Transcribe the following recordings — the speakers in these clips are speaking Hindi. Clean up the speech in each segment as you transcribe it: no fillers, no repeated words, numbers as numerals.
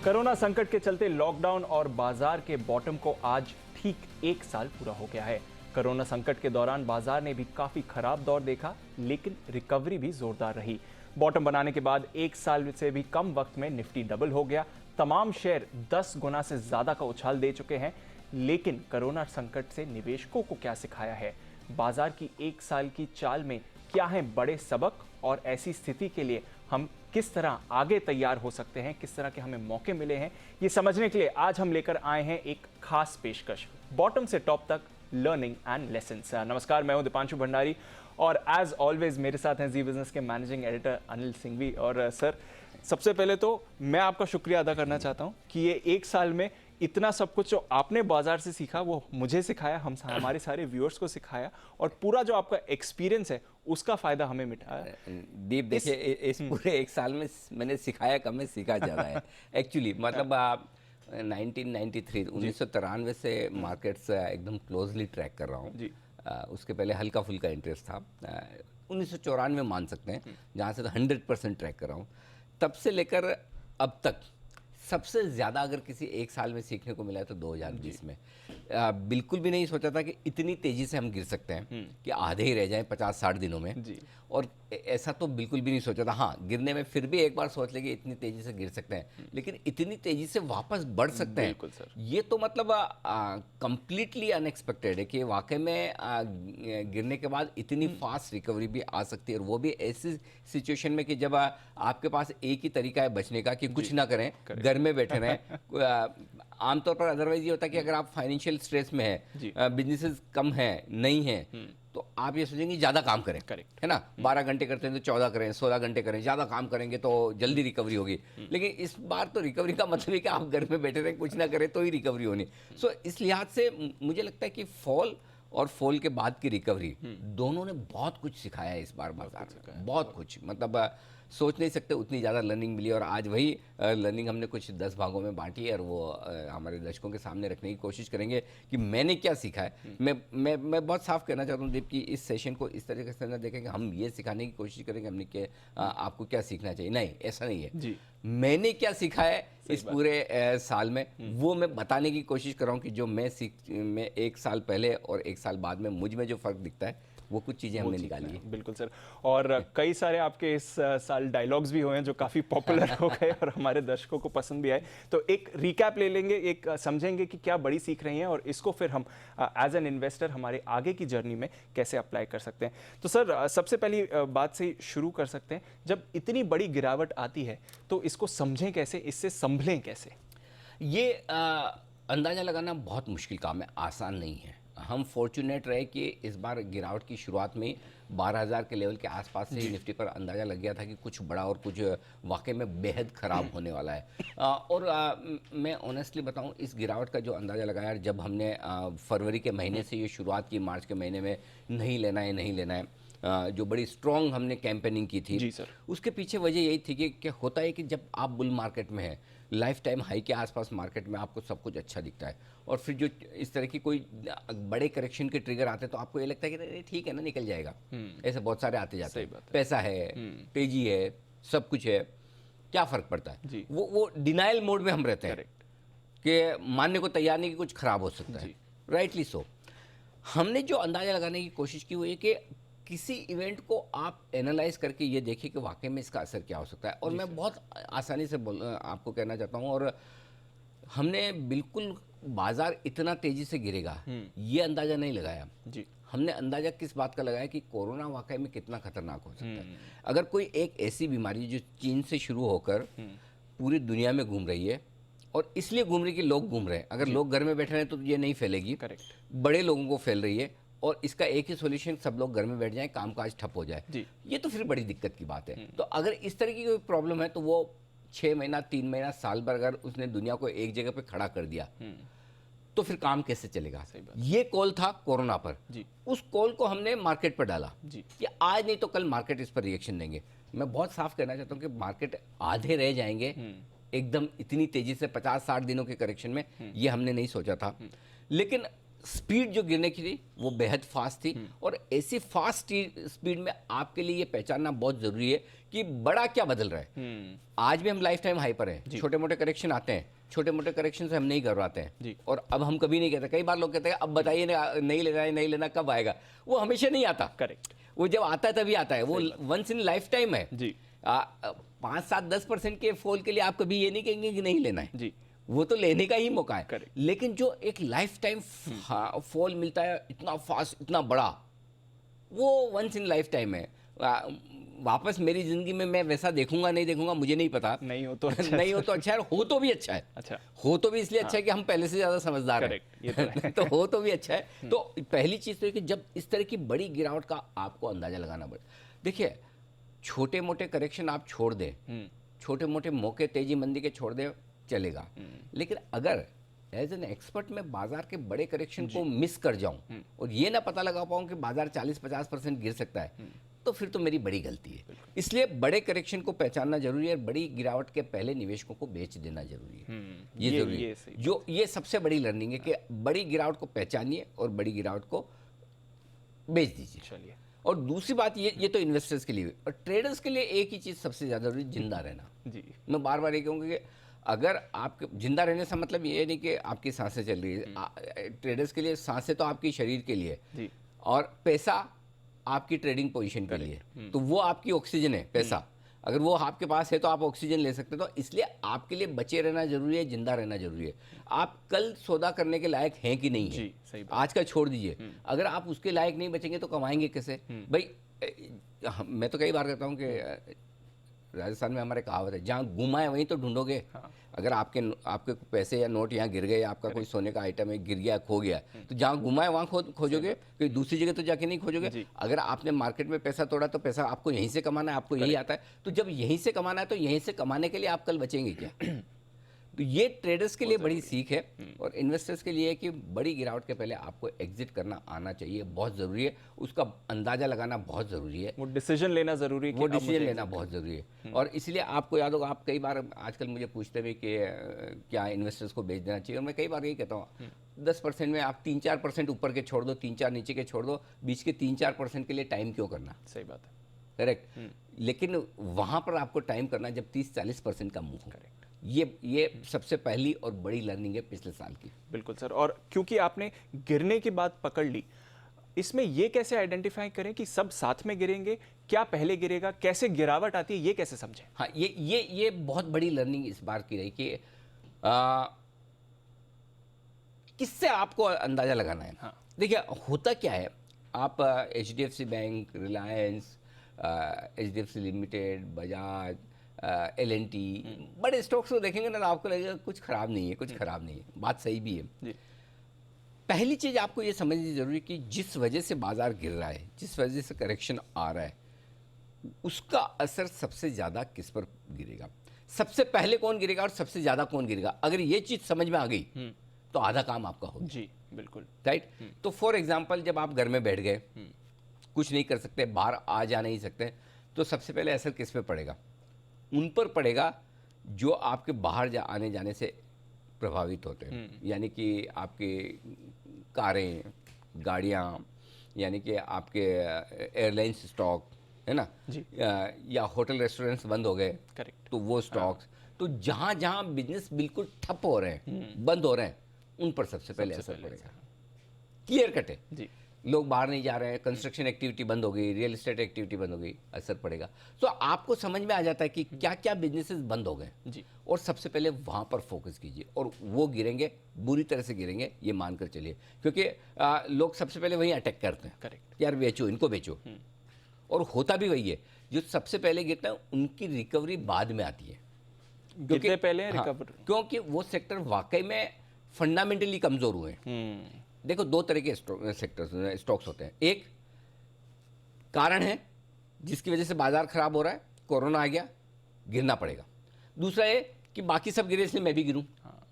कोरोना संकट के चलते लॉकडाउन और बाजार के बॉटम को आज ठीक 1 साल पूरा हो गया है। कोरोना संकट के दौरान बाजार ने भी काफी खराब दौर देखा, लेकिन रिकवरी भी जोरदार रही। बॉटम बनाने के बाद 1 साल से भी कम वक्त में निफ्टी डबल हो गया। तमाम शेयर 10 गुना से ज्यादा का उछाल दे चुके हैं। लेकिन कोरोना संकट से निवेशकों को क्या सिखाया है? बाजार की 1 साल की चाल में क्या हैं बड़े सबक, और ऐसी स्थिति के लिए हम किस तरह आगे तैयार हो सकते हैं, किस तरह के हमें मौके मिले हैं, ये समझने के लिए आज हम लेकर आए हैं एक खास पेशकश, बॉटम से टॉप तक लर्निंग एंड लेसन्स। नमस्कार, मैं हूं दीपांशु भंडारी और एज ऑलवेज मेरे साथ हैं जी बिजनेस के मैनेजिंग एडिटर अनिल सिंघवी। और सर, सबसे पहले तो मैं आपका शुक्रिया अदा करना चाहता हूं कि ये 1 साल में इतना सब कुछ जो आपने बाजार से सीखा वो मुझे सिखाया, हमारे सारे व्यूअर्स को सिखाया, और पूरा जो आपका एक्सपीरियंस है उसका फायदा हमें मिटाया। दीप, देखिए इस पूरे 1 साल में मैंने सिखाया कम है, सीखा ज़्यादा है एक्चुअली। मतलब 1993 से मार्केट्स एकदम क्लोजली ट्रैक कर रहा हूँ। उसके पहले हल्का फुल्का इंटरेस्ट था। 1994 मान सकते हैं, जहाँ से तो 100% ट्रैक कर रहा हूँ। तब से लेकर अब तक सबसे ज़्यादा अगर किसी 1 साल में सीखने को मिला है तो 2020 में। बिल्कुल भी नहीं सोचा था कि इतनी तेज़ी से हम गिर सकते हैं कि आधे ही रह जाएं 50-60 दिनों में जी। और ऐसा तो बिल्कुल भी नहीं सोचा था। हाँ, गिरने में फिर भी एक बार सोच लेंगे इतनी तेज़ी से गिर सकते हैं, लेकिन इतनी तेज़ी से वापस बढ़ सकते हैं, सर। ये तो मतलब कंप्लीटली अनएक्सपेक्टेड है कि वाकई में गिरने के बाद इतनी फास्ट रिकवरी भी आ सकती है, और वो भी ऐसी सिचुएशन में कि जब आपके पास एक ही तरीका है बचने का कि कुछ ना करें, घर में बैठे रहें। आमतौर पर अदरवाइज ये होता है कि अगर आप फाइनेंशियल स्ट्रेस में है, बिजनेसेस कम है, नहीं है, तो आप ये सोचेंगे ज़्यादा काम करें, है ना। 12 घंटे करते हैं तो 14 करें, 16 घंटे करें, ज़्यादा काम करेंगे तो जल्दी रिकवरी होगी। लेकिन इस बार तो रिकवरी का मतलब है कि आप घर में बैठे रहें, कुछ ना करें तो ही रिकवरी होनी। सो इस लिहाज से मुझे लगता है कि फॉल और फॉल के बाद की रिकवरी दोनों ने बहुत कुछ सिखाया है इस बार बाजार में, बहुत कुछ। मतलब सोच नहीं सकते उतनी ज़्यादा लर्निंग मिली, और आज वही लर्निंग हमने कुछ 10 भागों में बांटी है, और वो हमारे दर्शकों के सामने रखने की कोशिश करेंगे कि मैंने क्या सीखा है। मैं बहुत साफ कहना चाहता हूँ दीप कि इस सेशन को इस तरीके से न देखें कि हम ये सिखाने की कोशिश करेंगे हमने कि आपको क्या सीखना चाहिए। नहीं, ऐसा नहीं है जी। मैंने क्या सीखा है इस पूरे साल में, वो मैं बताने की कोशिश कर रहा हूँ कि जो मैं 1 साल पहले और 1 साल बाद में मुझ में जो फ़र्क दिखता है वो कुछ चीज़ें हमने निकाली है। बिल्कुल सर, और कई सारे आपके इस साल डायलॉग्स भी हुए हैं जो काफ़ी पॉपुलर हो गए और हमारे दर्शकों को पसंद भी आए। तो एक रिकैप ले लेंगे, एक समझेंगे कि क्या बड़ी सीख रही हैं, और इसको फिर हम एज एन इन्वेस्टर हमारे आगे की जर्नी में कैसे अप्लाई कर सकते हैं। तो सर, सबसे पहली बात से शुरू कर सकते हैं, जब इतनी बड़ी गिरावट आती है तो इसको समझें कैसे, इससे संभलें कैसे? ये अंदाज़ा लगाना बहुत मुश्किल काम है, आसान नहीं है। हम फॉर्चुनेट रहे कि इस बार गिरावट की शुरुआत में 12,000 के लेवल के आसपास से निफ्टी पर अंदाज़ा लग गया था कि कुछ बड़ा और कुछ वाकई में बेहद ख़राब होने वाला है। मैं ऑनेस्टली बताऊं, इस गिरावट का जो अंदाज़ा लगाया जब हमने फरवरी के महीने से ये शुरुआत की, मार्च के महीने में नहीं लेना है, नहीं लेना है, जो बड़ी स्ट्रॉन्ग हमने कैंपेनिंग की थी जी सर। उसके पीछे वजह यही थी कि होता है कि जब आप बुल मार्केट में हैं, लाइफ टाइम हाई के आसपास मार्केट में आपको सब कुछ अच्छा दिखता है, और फिर जो इस तरह की कोई बड़े करेक्शन के ट्रिगर आते हैं तो आपको ये लगता है कि ठीक है ना, निकल जाएगा। ऐसे बहुत सारे आते जाते हैं, पैसा है, तेजी है, सब कुछ है, क्या फ़र्क पड़ता है। वो डिनाइल मोड में हम रहते हैं कि मानने को तैयार नहीं कि कुछ खराब हो सकता है। Rightly so. हमने जो अंदाज़ा लगाने की कोशिश की वो ये कि किसी इवेंट को आप एनालाइज करके ये देखिए कि वाकई में इसका असर क्या हो सकता है। और मैं बहुत आसानी से आपको कहना चाहता हूँ, और हमने बिल्कुल बाजार इतना तेजी से गिरेगा ये अंदाज़ा नहीं लगाया जी। हमने अंदाज़ा किस बात का लगाया कि कोरोना वाकई में कितना खतरनाक हो सकता है। अगर कोई एक ऐसी बीमारी जो चीन से शुरू होकर पूरी दुनिया में घूम रही है, और इसलिए घूम रही कि लोग घूम रहे हैं, अगर लोग घर में बैठे रहे तो ये नहीं फैलेगी, बड़े लोगों को फैल रही है, और इसका एक ही सॉल्यूशन, सब लोग घर में बैठ जाएं, कामकाज ठप हो जाए जी। ये तो फिर बड़ी दिक्कत की बात है। तो अगर इस तरह की कोई प्रॉब्लम है तो वो 6 महीना, 3 महीना, साल भर अगर उसने दुनिया को एक जगह पे खड़ा कर दिया तो फिर काम कैसे चलेगा। ये कॉल था कोरोना पर जी। उस कॉल को हमने मार्केट पर डाला जी। कि आज नहीं तो कल मार्केट इस पर रिएक्शन देंगे। मैं बहुत साफ कहना चाहता हूँ कि मार्केट आधे रह जाएंगे एकदम इतनी तेजी से 50-60 दिनों के करेक्शन में, ये हमने नहीं सोचा था। लेकिन स्पीड जो गिरने की थी वो बेहद फास्ट थी, और ऐसी फास्ट स्पीड में आपके लिए ये पहचानना बहुत जरूरी है कि बड़ा क्या बदल रहा है। आज भी हम लाइफ टाइम हाई पर हैं, छोटे मोटे करेक्शन आते हैं, छोटे मोटे करेक्शन से हम नहीं करवाते हैं, और अब हम कभी नहीं कहते। कई बार लोग कहते हैं अब बताइए नहीं लेना है, नहीं लेना, कब आएगा? वो हमेशा नहीं आता। करेक्ट। वो जब आता है तभी आता है, वो वंस इन लाइफ टाइम है जी। 5-7-10% के फॉल के लिए आप कभी ये नहीं कहेंगे कि नहीं लेना है जी। वो तो लेने का ही मौका है। Correct. लेकिन जो एक लाइफ टाइम फॉल मिलता है इतना फास्ट, इतना बड़ा, वो वंस इन लाइफ टाइम है। वापस मेरी जिंदगी में मैं वैसा देखूंगा नहीं देखूंगा मुझे नहीं पता। नहीं हो तो अच्छा नहीं हो तो अच्छा है, हो तो भी अच्छा है। अच्छा, हो तो भी इसलिए अच्छा है कि हम पहले से ज्यादा समझदार हैं। Correct, ये तो है। तो हो तो भी अच्छा है। तो पहली चीज तो है कि जब इस तरह की बड़ी गिरावट का आपको अंदाजा लगाना पड़े। देखिए, छोटे मोटे करेक्शन आप छोड़ दें, छोटे मोटे मौके तेजी मंदी के छोड़ दें, चलेगा। लेकिन अगर एज एन एक्सपर्ट मैं बाजार के बड़े करेक्शन को मिस कर जाऊं और ये ना पता लगा पाऊं कि बाजार 40-50% गिर सकता है, तो फिर तो मेरी बड़ी गलती है। इसलिए बड़े करेक्शन को पहचानना जरूरी है, और बड़ी गिरावट के पहले निवेशकों को बेच देना जरूरी है। ये जरूरी है। जो ये सबसे बड़ी लर्निंग है कि बड़ी गिरावट को पहचानिए और बड़ी गिरावट को बेच दीजिए। चलिए। और दूसरी बात ये तो इन्वेस्टर्स के लिए, और ट्रेडर्स के लिए एक ही चीज सबसे ज्यादा जरूरी, जिंदा रहना। जी। मैं बार बार ये कहूँगा कि अगर आपके जिंदा रहने से मतलब ये नहीं कि आपकी सांसें चल रही है। ट्रेडर्स के लिए सांसें तो आपकी शरीर के लिए जी। और पैसा आपकी ट्रेडिंग पोजीशन के लिए, तो वो आपकी ऑक्सीजन है। पैसा अगर वो आपके पास है तो आप ऑक्सीजन ले सकते हो। तो इसलिए आपके लिए बचे रहना जरूरी है, जिंदा रहना जरूरी है। आप कल सौदा करने के लायक हैं कि नहीं है, जी, सही बात। आज का छोड़ दीजिए। अगर आप उसके लायक नहीं बचेंगे तो कमाएंगे कैसे भाई? मैं तो कई बार कहता हूँ कि राजस्थान में हमारे कहावत है, जहाँ घुमा है वहीं तो ढूंढोगे। हाँ। अगर आपके पैसे या नोट यहाँ गिर गए, आपका कोई सोने का आइटम है गिर गया, खो गया, तो जहाँ घुमा है वहाँ खोजोगे, कोई दूसरी जगह तो जाके नहीं खोजोगे। अगर आपने मार्केट में पैसा तोड़ा तो पैसा आपको यहीं से कमाना है, आपको यही आता है। तो जब यहीं से कमाना है तो यहीं से कमाने के लिए आप कल बचेंगे क्या? तो ये ट्रेडर्स के लिए बड़ी सीख है, और इन्वेस्टर्स के लिए कि बड़ी गिरावट के पहले आपको एग्जिट करना आना चाहिए, बहुत ज़रूरी है। उसका अंदाज़ा लगाना बहुत ज़रूरी है, वो डिसीजन लेना ज़रूरी है, वो डिसीजन लेना बहुत ज़रूरी है। और इसलिए आपको याद होगा, आप कई बार आजकल मुझे पूछते हुए कि क्या इन्वेस्टर्स को बेच देना चाहिए, और मैं कई बार यही कहता हूँ 10% में आप 3-4% ऊपर के छोड़ दो, 3-4 नीचे के छोड़ दो, बीच के 3-4% के लिए टाइम क्यों करना? सही बात है। करेक्ट। लेकिन वहाँ पर आपको टाइम करना जब 30-40% का मूव हो। ये सबसे पहली और बड़ी लर्निंग है पिछले साल की। बिल्कुल सर। और क्योंकि आपने गिरने की बात पकड़ ली, इसमें ये कैसे आइडेंटिफाई करें कि सब साथ में गिरेंगे, क्या पहले गिरेगा, कैसे गिरावट आती है, ये कैसे समझें? हाँ, ये बहुत बड़ी लर्निंग इस बार की रही कि किससे आपको अंदाजा लगाना है। हाँ। देखिए, होता क्या है, आप HDFC bank, Reliance, HDFC limited, Bajaj, L&T, बड़े स्टॉक्स को देखेंगे ना तो आपको लगेगा कुछ खराब नहीं है, कुछ खराब नहीं है। बात सही भी है जी। पहली चीज आपको ये समझनी जरूरी है कि जिस वजह से बाजार गिर रहा है, जिस वजह से करेक्शन आ रहा है, उसका असर सबसे ज्यादा किस पर गिरेगा, सबसे पहले कौन गिरेगा और सबसे ज्यादा कौन गिरेगा। अगर ये चीज समझ में आ गई तो आधा काम आपका हो। जी बिल्कुल। राइट। तो फॉर एग्जाम्पल, जब आप घर में बैठ गए, कुछ नहीं कर सकते, बाहर आ जा नहीं सकते, तो सबसे पहले असर किस पे पड़ेगा? उन पर पड़ेगा जो आपके बाहर आने जाने से प्रभावित होते हैं। यानी कि आपके कारें, गाड़ियाँ, यानी कि आपके एयरलाइंस स्टॉक है ना जी। या होटल रेस्टोरेंट्स बंद हो गए, करेक्ट। तो वो स्टॉक्स, तो जहाँ जहाँ बिजनेस बिल्कुल ठप हो रहे हैं, बंद हो रहे हैं, उन पर सबसे पहले असर पड़ेगा। क्लियर कट है जी। लोग बाहर नहीं जा रहे हैं, कंस्ट्रक्शन एक्टिविटी बंद हो गई, रियल एस्टेट एक्टिविटी बंद हो गई, असर पड़ेगा। तो आपको समझ में आ जाता है कि क्या क्या बिजनेसेस बंद हो गए जी। और सबसे पहले वहाँ पर फोकस कीजिए, और वो गिरेंगे, बुरी तरह से गिरेंगे, ये मानकर चलिए, क्योंकि लोग सबसे पहले वहीं अटैक करते हैं। करेक्ट। यार बेचो, इनको बेचो, और होता भी वही है। जो सबसे पहले गिरता है उनकी रिकवरी बाद में आती है, गिरते पहले हाँ, रिकवर। क्योंकि वो सेक्टर वाकई में फंडामेंटली कमजोर हुए हैं। देखो, दो तरह के स्टॉक्स होते हैं। एक कारण है जिसकी वजह से बाजार खराब हो रहा है, कोरोना आ गया, गिरना पड़ेगा। दूसरा है कि बाकी सब गिरे इसलिए मैं भी गिरूं। हाँ,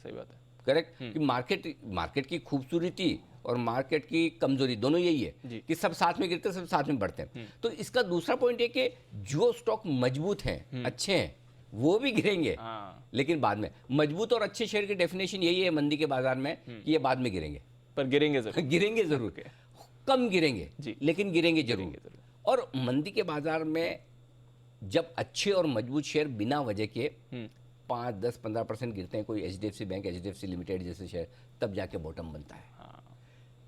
सही बात है। करेक्ट। कि मार्केट की खूबसूरती और मार्केट की कमजोरी दोनों यही है कि सब साथ में गिरते हैं, सब साथ में बढ़ते हैं। तो इसका दूसरा पॉइंट है कि जो स्टॉक मजबूत हैं, अच्छे हैं, वो भी गिरेंगे, लेकिन बाद में। मजबूत और अच्छे शेयर की डेफिनेशन यही है मंदी के बाजार में कि ये बाद में गिरेंगे, पर गिरेंगे जरूर। गिरेंगे जरूर, कम गिरेंगे जी, लेकिन गिरेंगे जरूर। गिरेंगे जरूर। और मंदी के बाजार में जब अच्छे और मजबूत शेयर बिना वजह के 5, 10, 15% गिरते हैं, कोई HDFC बैंक, HDFC लिमिटेड जैसे शेयर, तब जाके बॉटम बनता है।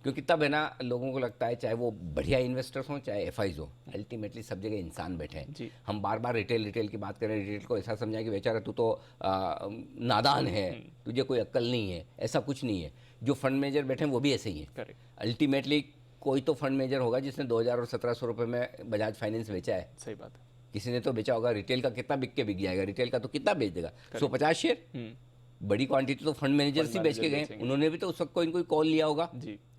क्योंकि तब है ना, लोगों को लगता है चाहे वो बढ़िया इन्वेस्टर्स हों चाहे FIs हो, अल्टीमेटली सब जगह इंसान बैठे हैं। हम बार बार रिटेल की बात करें, रिटेल को ऐसा समझाएं कि बेचारा तू तो नादान है, तुझे कोई अक्ल नहीं है। ऐसा कुछ नहीं है। जो फंड मैनेजर बैठे हैं वो भी ऐसे ही हैं। अल्टीमेटली कोई तो फंड मैनेजर होगा जिसने 2000 और 1700 रुपये में बजाज फाइनेंस बेचा है। सही बात है। किसी ने तो बेचा होगा। रिटेल का कितना बिक जाएगा, रिटेल का तो कितना बेच देगा, 150 शेयर। बड़ी क्वांटिटी तो फंड मैनेजर्स ही बेच के गए, उन्होंने भी तो उस वक्त कोई कॉल लिया होगा।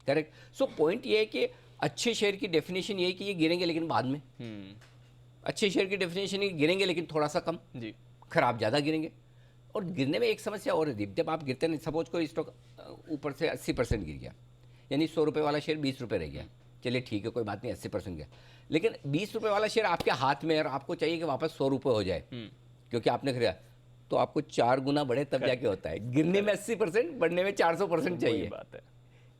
करेक्ट। सो पॉइंट ये है कि अच्छे शेयर की डेफिनेशन ये है कि ये गिरेंगे लेकिन बाद में। अच्छे शेयर की डेफिनेशन ये गिरेंगे लेकिन थोड़ा सा कम, खराब ज़्यादा गिरेंगे। और गिरने में एक समस्या और है, जब आप गिरते हैं, सपोज कोई स्टॉक ऊपर से 80% गिर गया, यानी 100 रुपये वाला शेयर 20 रुपये रह गया, चलिए ठीक है कोई बात नहीं, 80% गया। लेकिन 20 रुपये वाला शेयर आपके हाथ में है और आपको चाहिए कि वापस 100 रुपये हो जाए, क्योंकि आपने खरीदा, तो आपको 4 गुना बढ़े तब जाके होता है। गिरने में 80%, बढ़ने में 400% चाहिए। बात है।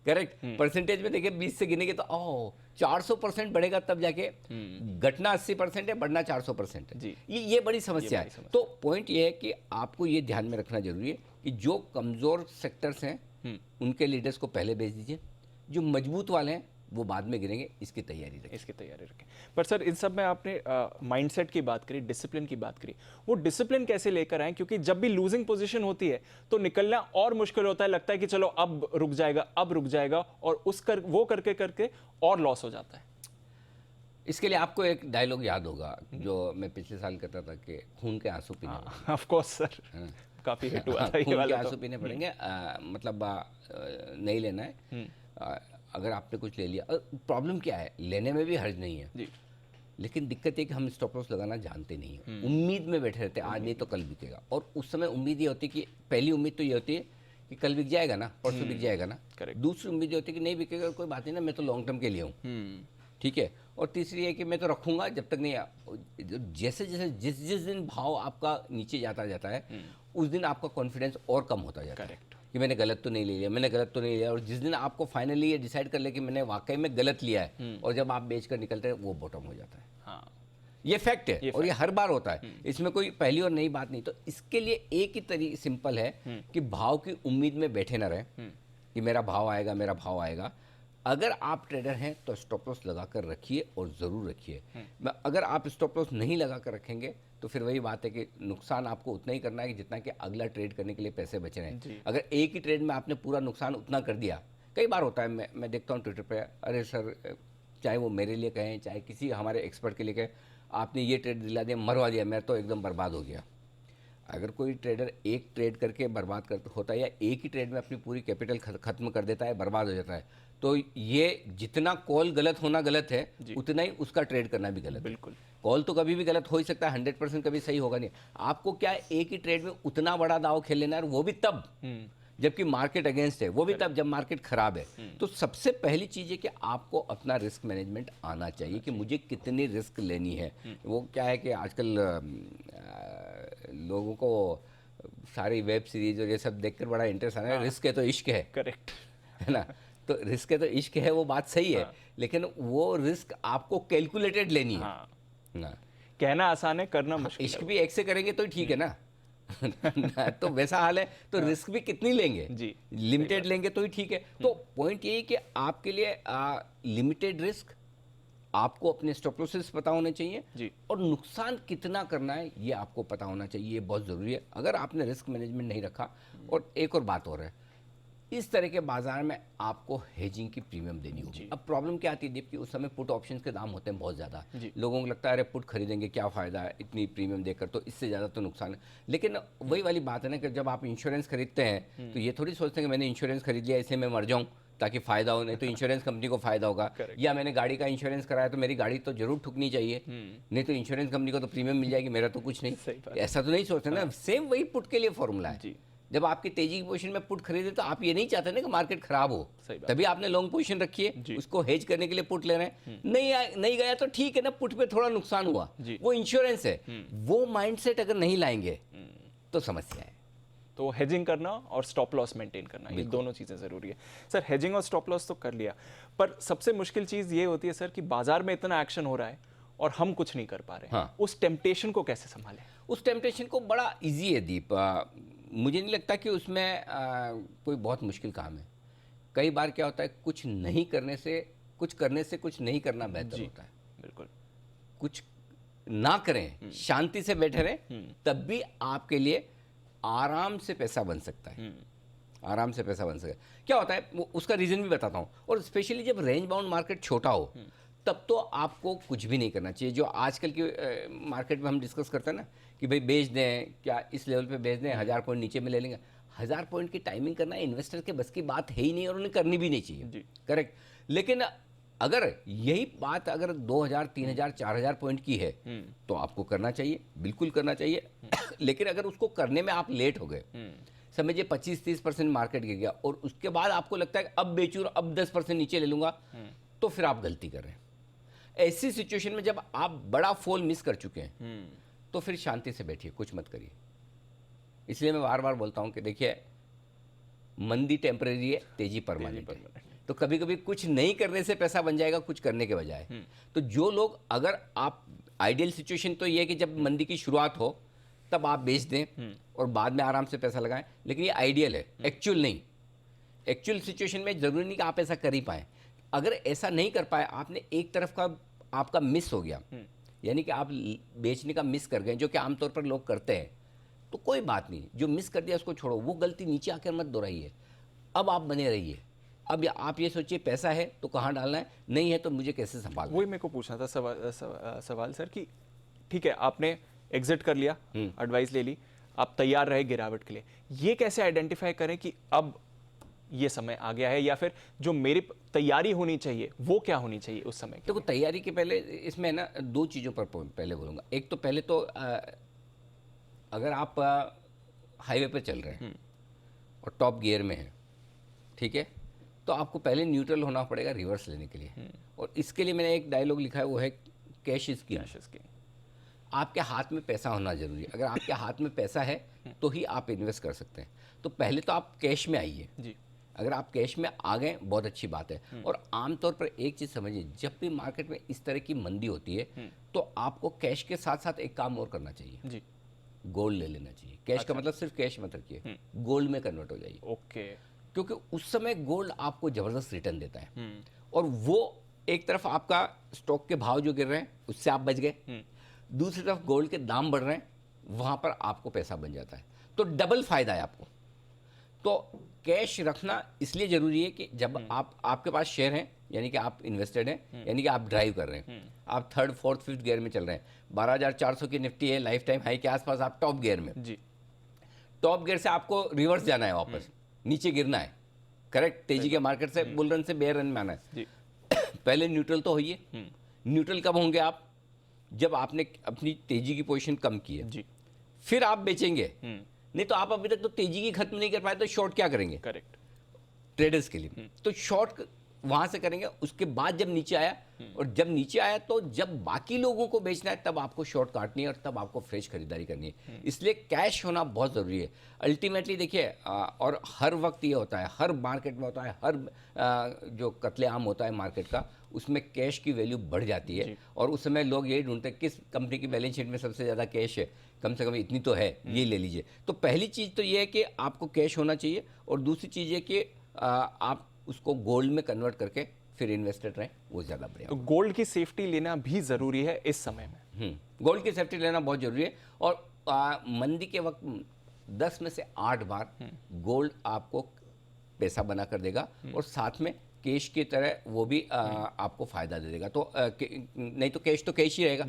करेक्ट। परसेंटेज में देखिए 20 से गिनेंगे तो 400% बढ़ेगा तब जाके। घटना 80% है, बढ़ना 400% है। ये बड़ी समस्या है। तो पॉइंट ये है कि आपको ये ध्यान में रखना जरूरी है कि जो कमजोर सेक्टर्स हैं उनके लीडर्स को पहले बेच दीजिए, जो मजबूत वाले हैं वो बाद में गिरेंगे, इसकी तैयारी रखें। पर सर, इन सब में आपने माइंडसेट की बात करी, डिसिप्लिन की बात करी, वो डिसिप्लिन कैसे लेकर आए? क्योंकि जब भी लूजिंग पोजीशन होती है तो निकलना और मुश्किल होता है, लगता है कि चलो अब रुक जाएगा, और वो करके और लॉस हो जाता है। इसके लिए आपको एक डायलॉग याद होगा जो मैं पिछले साल कहता था कि खून के आंसू पीने। ऑफ कोर्स सर, काफी हिट हुआ था ये वाला। खून के आंसू पीने पड़ेंगे, मतलब नहीं लेना है। अगर आपने कुछ ले लिया, प्रॉब्लम क्या है, लेने में भी हर्ज नहीं है जी, लेकिन दिक्कत है कि हम स्टॉप लॉस लगाना जानते नहीं हैं। उम्मीद में बैठे रहते हैं, आज नहीं तो कल बिकेगा। और उस समय उम्मीद ये होती है कि पहली उम्मीद तो ये होती है कि कल बिक जाएगा ना, परसों बिक जाएगा ना। दूसरी उम्मीद ये होती है कि नहीं बिकेगा, कोई बात नहीं ना, मैं तो लॉन्ग टर्म के लिए हूँ, ठीक है। और तीसरी है कि मैं तो रखूंगा जब तक नहीं। जैसे जिस दिन भाव आपका नीचे जाता है उस दिन आपका कॉन्फिडेंस और कम होता जाता है कि मैंने गलत तो नहीं ले लिया, और जिस दिन आपको फाइनली ये डिसाइड कर ले कि मैंने वाकई में गलत लिया है, और जब आप बेच कर निकलते हैं वो बॉटम हो जाता है। हाँ, ये फैक्ट है, और ये हर बार होता है। इसमें कोई पहली और नई बात नहीं। तो इसके लिए एक ही तरीका सिंपल है कि भाव की उम्मीद में बैठे ना रहे कि मेरा भाव आएगा। अगर आप ट्रेडर हैं तो स्टॉप लॉस लगा कर रखिए, और ज़रूर रखिए। अगर आप स्टॉप लॉस नहीं लगा कर रखेंगे तो फिर वही बात है कि नुकसान आपको उतना ही करना है कि जितना कि अगला ट्रेड करने के लिए पैसे बचे हैं। अगर एक ही ट्रेड में आपने पूरा नुकसान उतना कर दिया, कई बार होता है, मैं देखता हूँ ट्विटर पे, अरे सर, चाहे वो मेरे लिए कहें चाहे किसी हमारे एक्सपर्ट के लिए कहें, आपने ये ट्रेड दिला दिया, मरवा दिया, मैं तो एकदम बर्बाद हो गया। अगर कोई ट्रेडर एक ट्रेड करके बर्बाद होता है, या एक ही ट्रेड में अपनी पूरी कैपिटल खत्म कर देता है, बर्बाद हो जाता है, तो ये जितना कॉल गलत होना गलत है, उतना ही उसका ट्रेड करना भी गलत है। बिल्कुल, कॉल तो कभी भी गलत हो ही सकता है, 100% कभी सही होगा नहीं। आपको क्या है, एक ही ट्रेड में उतना बड़ा दाव खेल लेना है, वो भी तब जबकि मार्केट अगेंस्ट है, वो भी तब जब मार्केट खराब है। तो सबसे पहली चीज़ है कि आपको अपना रिस्क मैनेजमेंट आना चाहिए कि मुझे कितनी रिस्क लेनी है। वो क्या है कि आजकल लोगों को सारी वेब सीरीज और ये सब देखकर बड़ा इंटरेस्ट आ रहा है। रिस्क है तो इश्क है, करेक्ट है ना। तो रिस्क है तो इश्क है, वो बात सही है, लेकिन वो रिस्क आपको कैलकुलेटेड लेनी है ना। कहना आसान है, करना मुश्किल। इश्क भी एक से करेंगे तो ठीक है ना। तो वैसा हाल है, तो रिस्क भी कितनी लेंगे जी, लिमिटेड लेंगे तो ही ठीक है। तो पॉइंट ये है कि आपके लिए लिमिटेड रिस्क, आपको अपने स्टॉप लॉसेस पता होने चाहिए जी, और नुकसान कितना करना है ये आपको पता होना चाहिए, ये बहुत ज़रूरी है। अगर आपने रिस्क मैनेजमेंट नहीं रखा, और एक और बात और है, इस तरह के बाजार में आपको हेजिंग की प्रीमियम देनी होगी। अब प्रॉब्लम क्या आती है दीप, कि उस समय पुट ऑप्शंस के दाम होते हैं बहुत ज़्यादा, लोगों को लगता है अरे पुट खरीदेंगे क्या फ़ायदा है इतनी प्रीमियम देकर, तो इससे ज़्यादा तो नुकसान है। लेकिन वही वाली बात है ना कि जब आप इंश्योरेंस खरीदते हैं तो ये थोड़ी सोचते हैं कि मैंने इंश्योरेंस खरीद लिया इसलिए मैं मर जाऊँ ताकि फ़ायदा हो, नहीं तो इंश्योरेंस कंपनी को फ़ायदा होगा। या मैंने गाड़ी का इंश्योरेंस कराया तो मेरी गाड़ी तो जरूर ठुकनी चाहिए, नहीं तो इंश्योरेंस कंपनी को तो प्रीमियम मिल जाएगी, मेरा तो कुछ नहीं। ऐसा तो नहीं सोचते ना। सेम वही पुट के लिए फॉर्मूला है। जब आपकी तेजी की पोजीशन में पुट खरीदे तो आप ये नहीं चाहते ना कि मार्केट खराब हो, तभी आपने लॉन्ग पोजीशन रखी है, उसको हेज करने के लिए पुट ले रहे हैं। नहीं गया तो ठीक है ना, पुट पे थोड़ा नुकसान हुआ, वो इंश्योरेंस है। वो माइंडसेट अगर नहीं लाएंगे तो समस्या है। तो हेजिंग करना और स्टॉप लॉस मेंटेन करना, ये दोनों चीज़ें ज़रूरी है। सर हेजिंग और स्टॉप लॉस तो कर लिया, पर सबसे मुश्किल चीज़ ये होती है सर कि बाजार में इतना एक्शन हो रहा है और हम कुछ नहीं कर पा रहे हैं। हाँ। उस टेम्पटेशन को कैसे संभालें? उस टेम्पटेशन को बड़ा इजी है दीप, मुझे नहीं लगता कि उसमें कोई बहुत मुश्किल काम है। कई बार क्या होता है, कुछ नहीं करने से कुछ नहीं करना बेहतर होता है। बिल्कुल। कुछ ना करें, शांति से बैठे रहें, तब भी आपके लिए आराम से पैसा बन सकता है। आराम से पैसा बन सकता है। क्या होता है उसका रीज़न भी बताता हूँ। और स्पेशली जब रेंज बाउंड मार्केट छोटा हो, तब तो आपको कुछ भी नहीं करना चाहिए। जो आजकल की मार्केट में हम डिस्कस करते हैं ना कि भाई बेच दें, क्या इस लेवल पे बेच दें, 1000 पॉइंट नीचे में ले लेंगे। 1000 पॉइंट की टाइमिंग करना इन्वेस्टर के बस की बात है ही नहीं, और उन्हें करनी भी नहीं चाहिए। करेक्ट। लेकिन अगर यही बात अगर 2000, 3000, 4000 पॉइंट की है, तो आपको करना चाहिए, बिल्कुल करना चाहिए। लेकिन अगर उसको करने में आप लेट हो गए, समझिए 25-30% मार्केट गिर गया, और उसके बाद आपको लगता है अब बेचूं, अब 10% नीचे ले लूंगा, तो फिर आप गलती कर रहे हैं। ऐसी सिचुएशन में जब आप बड़ा फॉल मिस कर चुके हैं, तो फिर शांति से बैठिए, कुछ मत करिए। इसलिए मैं बार बार बोलता हूं कि देखिए, मंदी टेम्परेरी है, तेजी परमानेंट है। तो कभी कभी कुछ नहीं करने से पैसा बन जाएगा, कुछ करने के बजाय। तो जो लोग, अगर आप, आइडियल सिचुएशन तो ये है कि जब मंदी की शुरुआत हो तब आप बेच दें और बाद में आराम से पैसा लगाएं, लेकिन ये आइडियल है, एक्चुअल नहीं। एक्चुअल सिचुएशन में जरूरी नहीं कि आप ऐसा कर ही पाएं। अगर ऐसा नहीं कर पाए, आपने एक तरफ का आपका मिस हो गया, यानी कि आप बेचने का मिस कर गए, जो कि आमतौर पर लोग करते हैं, तो कोई बात नहीं, जो मिस कर दिया उसको छोड़ो, वो गलती नीचे आकर मत दोहराइए। अब आप बने रहिए। अब आप ये सोचिए, पैसा है तो कहाँ डालना है, नहीं है तो मुझे कैसे संभालना है। वही मेरे को पूछना था सवाल सर कि ठीक है, आपने एग्जिट कर लिया, एडवाइस ले ली, आप तैयार रहे गिरावट के लिए, ये कैसे आइडेंटिफाई करें कि अब ये समय आ गया है, या फिर जो मेरी तैयारी होनी चाहिए वो क्या होनी चाहिए उस समय? देखो, तैयारी के पहले इसमें ना दो चीज़ों पर पहले बोलूँगा। एक तो पहले तो अगर आप हाईवे पर चल रहे हैं और टॉप गियर में हैं, ठीक है, तो आपको पहले न्यूट्रल होना पड़ेगा रिवर्स लेने के लिए। और इसके लिए मैंने एक डायलॉग लिखा है, वो है कैश इज किंग। आपके हाथ में पैसा होना जरूरी है। अगर आपके हाथ में पैसा है तो ही आप इन्वेस्ट कर सकते हैं। तो पहले तो आप कैश में आइए जी। अगर आप कैश में आ गए, बहुत अच्छी बात है। और आमतौर पर एक चीज़ समझिए, जब भी मार्केट में इस तरह की मंदी होती है, तो आपको कैश के साथ साथ एक काम और करना चाहिए जी, गोल्ड ले लेना चाहिए। कैश का मतलब सिर्फ कैश मत रखिए, गोल्ड में कन्वर्ट हो जाइए। ओके। क्योंकि उस समय गोल्ड आपको जबरदस्त रिटर्न देता है। और वो एक तरफ आपका स्टॉक के भाव जो गिर रहे हैं उससे आप बच गए, दूसरी तरफ गोल्ड के दाम बढ़ रहे हैं, वहां पर आपको पैसा बन जाता है। तो डबल फायदा है आपको। तो कैश रखना इसलिए जरूरी है कि जब आपके पास शेयर हैं, यानी कि आप इन्वेस्टेड हैं, यानी कि आप ड्राइव कर रहे हैं, आप 3rd, 4th, 5th गियर में चल रहे हैं, 12,400 की निफ्टी है, लाइफ टाइम हाई के आसपास, आप टॉप गियर में जी। टॉप गियर से आपको रिवर्स जाना है, वापस नीचे गिरना है। करेक्ट। तेजी के मार्केट से बुल रन से बेयर रन में आना है। पहले न्यूट्रल तो होइए। न्यूट्रल कब होंगे आप? जब आपने अपनी तेजी की पोजीशन कम की है जी, फिर आप बेचेंगे। नहीं तो आप अभी तक तो तेजी की खत्म नहीं कर पाए, तो शॉर्ट क्या करेंगे? करेक्ट। ट्रेडर्स के लिए तो शॉर्ट वहां से करेंगे। उसके बाद जब नीचे आया, और जब नीचे आया तो जब बाकी लोगों को बेचना है, तब आपको शॉर्ट काटनी है और तब आपको फ्रेश खरीदारी करनी है। इसलिए कैश होना बहुत ज़रूरी है। अल्टीमेटली देखिए, और हर वक्त ये होता है, हर मार्केट में होता है, हर जो कत्लेआम होता है मार्केट का, उसमें कैश की वैल्यू बढ़ जाती है। और उस समय लोग यही ढूंढते हैं किस कंपनी की बैलेंस शीट में सबसे ज़्यादा कैश है, कम से कम इतनी तो है, ये ले लीजिए। तो पहली चीज़ तो ये है कि आपको कैश होना चाहिए, और दूसरी चीज़ ये कि आप उसको गोल्ड में कन्वर्ट करके फिर इन्वेस्टेड रहें, वो ज़्यादा बढ़िया। तो गोल्ड की सेफ्टी लेना भी ज़रूरी है इस समय में। गोल्ड की सेफ्टी लेना बहुत ज़रूरी है। और मंदी के वक्त 10 में से 8 बार गोल्ड आपको पैसा बना कर देगा, और साथ में कैश की तरह वो भी आपको फायदा दे देगा। तो नहीं तो कैश ही रहेगा,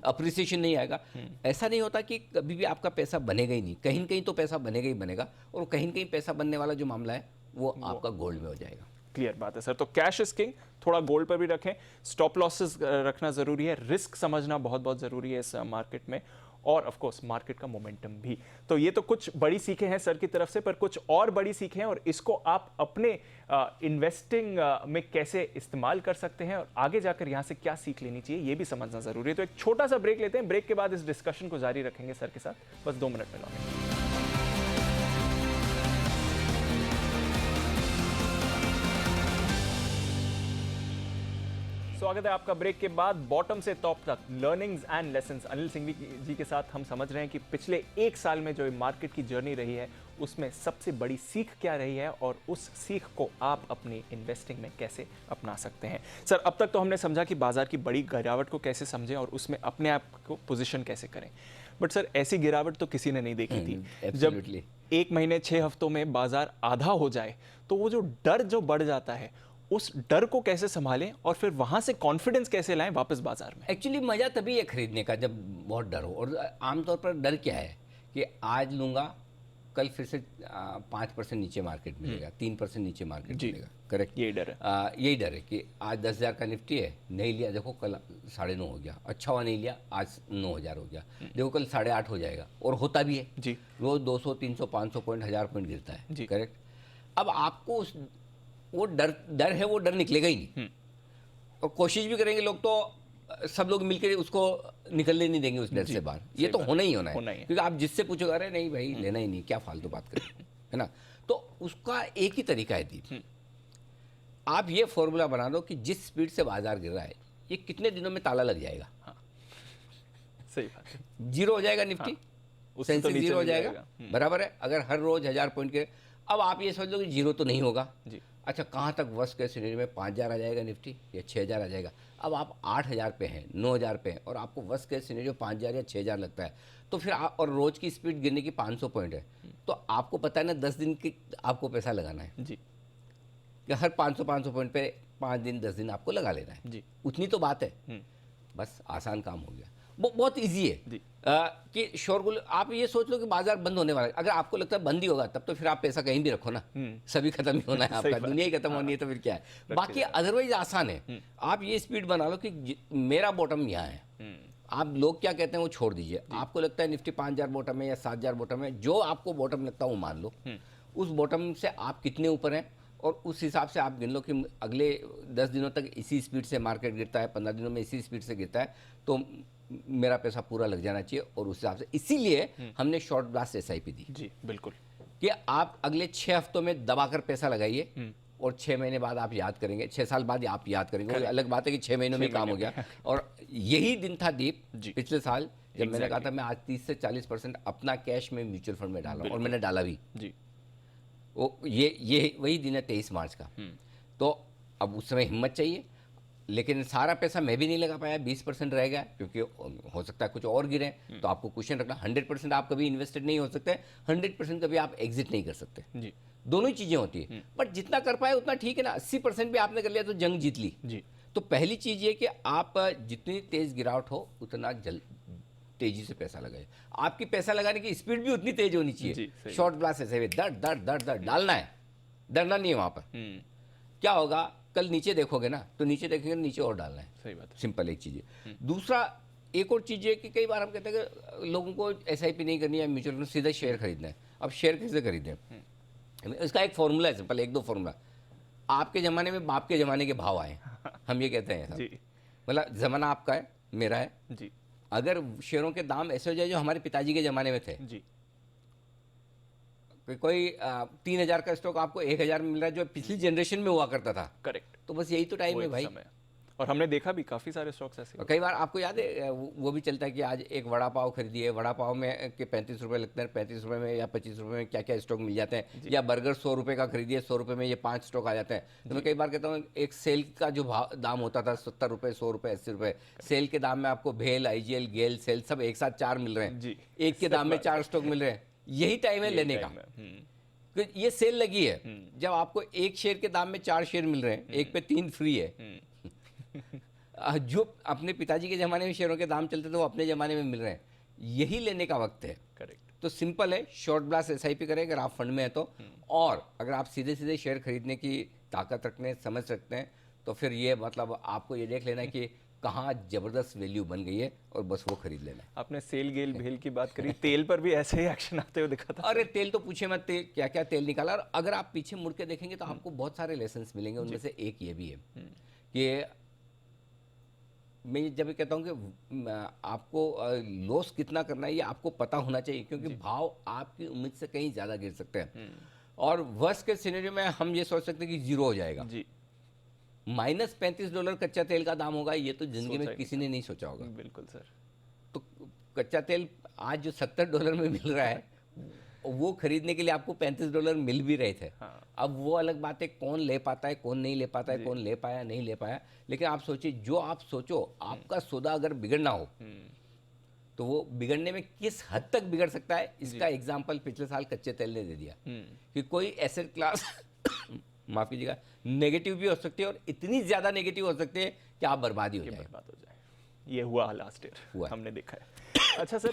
अप्रिसिएशन नहीं आएगा। ऐसा नहीं होता कि कभी भी आपका पैसा बनेगा ही नहीं, कहीं न कहीं तो पैसा बनेगा ही बनेगा। और कहीं न कहीं पैसा बनने वाला जो मामला है वो आपका गोल्ड में हो जाएगा। क्लियर बात है सर। तो कैश इज किंग, थोड़ा गोल्ड पर भी रखें, स्टॉप लॉसेस रखना जरूरी है, रिस्क समझना बहुत बहुत जरूरी है इस मार्केट में, और ऑफ कोर्स मार्केट का मोमेंटम भी। तो ये तो कुछ बड़ी सीखें हैं सर की तरफ से, पर कुछ और बड़ी सीखें हैं, और इसको आप अपने इन्वेस्टिंग में कैसे इस्तेमाल कर सकते हैं, और आगे जाकर यहाँ से क्या सीख लेनी चाहिए, ये भी समझना जरूरी है। तो एक छोटा सा ब्रेक लेते हैं, ब्रेक के बाद इस डिस्कशन को जारी रखेंगे सर के साथ। बस 2 मिनट में लौटेंगे। स्वागत है आपका ब्रेक के बाद। बॉटम से टॉप तक learnings and lessons, Anil Singhvi ji के साथ हम समझ रहे हैं कि पिछले एक साल में जो मार्केट की जर्नी रही है उसमें सबसे बड़ी सीख क्या रही है और उस सीख को आप अपनी इन्वेस्टिंग में कैसे अपना सकते हैं। सर, अब तक तो हमने समझा कि बाजार की बड़ी गिरावट को कैसे समझें और उसमें अपने आप को पोजीशन कैसे करें, बट सर ऐसी गिरावट तो किसी ने नहीं देखी थी। जब 1 महीने 6 हफ्तों में बाजार आधा हो जाए तो वो जो डर जो बढ़ जाता है, उस डर को कैसे संभालें और फिर वहां से कॉन्फिडेंस कैसे लाएं वापस बाजार में। एक्चुअली मजा तभी है खरीदने का जब बहुत डर हो। और आमतौर पर डर क्या है कि आज लूंगा, कल फिर से 5% नीचे मार्केट मिलेगा, 3% नीचे मार्केट मिलेगा। करेक्ट, यही डर है। यही डर है कि आज 10,000 का निफ्टी है, नहीं लिया, देखो कल 9.5 हो गया, अच्छा हुआ नहीं लिया, आज 9,000 हो गया, देखो कल 8.5 हो जाएगा। और होता भी है जी, रोज 200, 300, 500 पॉइंट, 1000 पॉइंट गिरता है। करेक्ट। अब आपको वो डर है, वो डर निकलेगा ही नहीं। और कोशिश भी करेंगे लोग तो सब लोग मिलकर उसको निकलने नहीं देंगे उस डर से बाहर। ये तो होना ही होना है, क्योंकि आप जिससे पूछोगे अरे नहीं भाई लेना ही नहीं, क्या फालतू बात करें, है ना। तो उसका एक ही तरीका है दीप, आप ये फॉर्मूला बना दो कि जिस स्पीड से बाजार गिर रहा है ये कितने दिनों में ताला लग जाएगा। सही बात है। 0 हो जाएगा निफ्टी, सेंसेक्स 0 हो जाएगा, बराबर है। अगर हर रोज 1000 पॉइंट के, अब आप ये सोच लो कि 0 तो नहीं होगा जी। अच्छा, कहाँ तक वर्स्ट केस सिनेरियो में 5,000 आ जाएगा निफ्टी या 6,000 आ जाएगा। अब आप 8,000 पे हैं, 9,000 पे हैं और आपको वर्स्ट केस सिनेरियो 5,000 या 6,000 लगता है, तो फिर आप, और रोज की स्पीड गिरने की 500 पॉइंट है, तो आपको पता है ना 10 दिन की आपको पैसा लगाना है जी, कि हर 500 पॉइंट पे 5 दिन 10 दिन आपको लगा लेना है जी। उतनी तो बात है, बस आसान काम हो गया। वो बहुत इजी है कि शोरगुल। आप ये सोच लो कि बाजार बंद होने वाला है, अगर आपको लगता है बंद ही होगा तब तो फिर आप पैसा कहीं भी रखो ना, सभी खत्म ही होना है आपका, दुनिया ही खत्म होनी है, तो फिर क्या है। बाकी अदरवाइज आसान है। आप ये स्पीड बना लो कि मेरा बॉटम यहाँ है। आप लोग क्या कहते हैं वो छोड़ दीजिए। आपको लगता है निफ्टी 5,000 बॉटम है या 7,000 बॉटम है, जो आपको बॉटम लगता है वो मान लो। उस बॉटम से आप कितने ऊपर हैं और उस हिसाब से आप गिन लो कि अगले 10 दिनों तक इसी स्पीड से मार्केट गिरता है, 15 दिनों में इसी स्पीड से गिरता है, तो मेरा पैसा पूरा लग जाना चाहिए। और उस हिसाब से इसीलिए हमने शॉर्ट ब्लास्ट एसआईपी दी जी, बिल्कुल, कि आप अगले 6 हफ्तों में दबाकर पैसा लगाइए और 6 महीने बाद आप याद करेंगे, 6 साल बाद आप याद करेंगे। अलग बात है कि 6 महीनों में काम हो गया। और यही दिन था दीप पिछले साल जब मैंने कहा था मैं आज 30 से 40% अपना कैश में म्यूचुअल फंड में डाला, और मैंने डाला भी जी। वो ये वही दिन है 23 मार्च का। तो अब उस समय हिम्मत चाहिए, लेकिन सारा पैसा मैं भी नहीं लगा पाया, 20% रह गया, क्योंकि हो सकता है कुछ और गिरे, तो आपको क्वेश्चन रखना। 100% आप कभी इन्वेस्टेड नहीं हो सकते, 100% कभी आप एग्जिट नहीं कर सकते जी। दोनों ही चीज़ें होती है, बट जितना कर पाए उतना ठीक है ना। 80% भी आपने कर लिया तो जंग जीत ली जी। तो पहली चीज़ ये कि आप जितनी तेज़ गिरावट हो उतना तेजी से पैसा लगाए। आपकी पैसा लगाने की स्पीड भी उतनी तेज होनी चाहिए। शॉर्ट ब्लास्ट ऐसे दर दर दर दर डालना है, डरना नहीं है वहाँ पर। क्या होगा, कल नीचे देखोगे ना तो नीचे देखेंगे, नीचे और डालना है। सही बात है, सिंपल एक चीज़ है। दूसरा एक और चीज़ है कि कई बार हम कहते हैं कि लोगों को एसआईपी नहीं करनी है, म्यूचुअल फंड सीधा शेयर खरीदना है। अब शेयर कैसे खरीदें, इसका एक फॉर्मूला है सिंपल, 1-2 फॉर्मूला। आपके ज़माने में बाप के ज़माने के भाव आए, हम ये कहते हैं जी, मतलब ज़माना आपका है, मेरा है जी। अगर शेयरों के दाम ऐसे हो जाए जो हमारे पिताजी के ज़माने में थे जी, कोई 3,000 का स्टॉक आपको 1,000 में मिल रहा है जो पिछली जनरेशन में हुआ करता था। करेक्ट। तो बस यही तो टाइम है भाई। और हमने देखा भी काफ़ी सारे स्टॉक्स ऐसे। कई बार आपको याद है वो भी चलता है कि आज एक वड़ा पाव खरीदिए, वड़ा पाव में के 35 रुपये लगते हैं, 35 रुपये में या 25 रुपये में क्या क्या स्टॉक मिल जाते हैं। या बर्गर 100 रुपये का खरीदिए, 100 रुपये में ये 5 स्टॉक आ जाते हैं। तो मैं कई बार कहता हूँ एक सेल का जो दाम होता था 70 रुपये, 100 रुपये, 80 रुपये, सेल के दाम में आपको भेल, आईजीएल, गेल, सेल सब एक साथ 4 मिल रहे हैं। एक के दाम में 4 स्टॉक मिल रहे हैं। यही टाइम है लेने का। ये सेल लगी है जब आपको एक शेयर के दाम में 4 शेयर मिल रहे हैं, एक पे 3 फ्री है। जो अपने पिताजी के ज़माने में शेयरों के दाम चलते थे वो अपने ज़माने में मिल रहे हैं, यही लेने का वक्त है। करेक्ट। तो सिंपल है, शॉर्ट ब्लास्ट एसआईपी करें अगर आप फंड में है तो। और अगर आप सीधे सीधे शेयर खरीदने की ताकत रखते हैं, समझ सकते हैं, तो फिर ये मतलब आपको ये देख लेना है कि कहाँ जबरदस्त वैल्यू बन गई है और बस वो खरीद लेना है। आपने सेल गेल भेल की बात करी, तेल पर भी ऐसे ही एक्शन आते हुए दिखा था। अरे तेल तो पूछे मत, तेल क्या क्या तेल निकाला। और अगर आप पीछे मुड़ के देखेंगे तो आपको बहुत सारे लेसन मिलेंगे। उनमें से एक ये भी है कि मैं जब ये कहता हूँ कि आपको लॉस कितना करना है ये आपको पता होना चाहिए, क्योंकि भाव आपकी उम्मीद से कहीं ज़्यादा गिर सकते हैं। और वर्स्ट के सिनेरियो में हम ये सोच सकते हैं कि 0 हो जाएगा जी, -$35 कच्चा तेल का दाम होगा, ये तो जिंदगी सोचा में ही किसी ने नहीं सोचा होगा। बिल्कुल सर। तो कच्चा तेल आज जो $70 में मिल रहा है, वो खरीदने के लिए आपको $35 मिल भी रहे थे। हाँ। अब वो अलग बात है, कौन ले पाता है, कौन नहीं ले पाता है, कौन ले पाया नहीं ले पाया। लेकिन आप सोचिए, जो आप सोचो आपका सौदा अगर बिगड़ना हो तो वो बिगड़ने में किस हद तक बिगड़ सकता है, इसका एग्जाम्पल पिछले साल कच्चे तेल ने दे दिया कि कोई एसेट क्लास माफ कीजिएगा, नेगेटिव भी हो सकती है और इतनी ज्यादा नेगेटिव हो सकती है कि आप बर्बादी हो जाए। बर्बाद हो जाए। ये हुआ लास्ट ईयर, हुआ। हमने देखा है। अच्छा सर,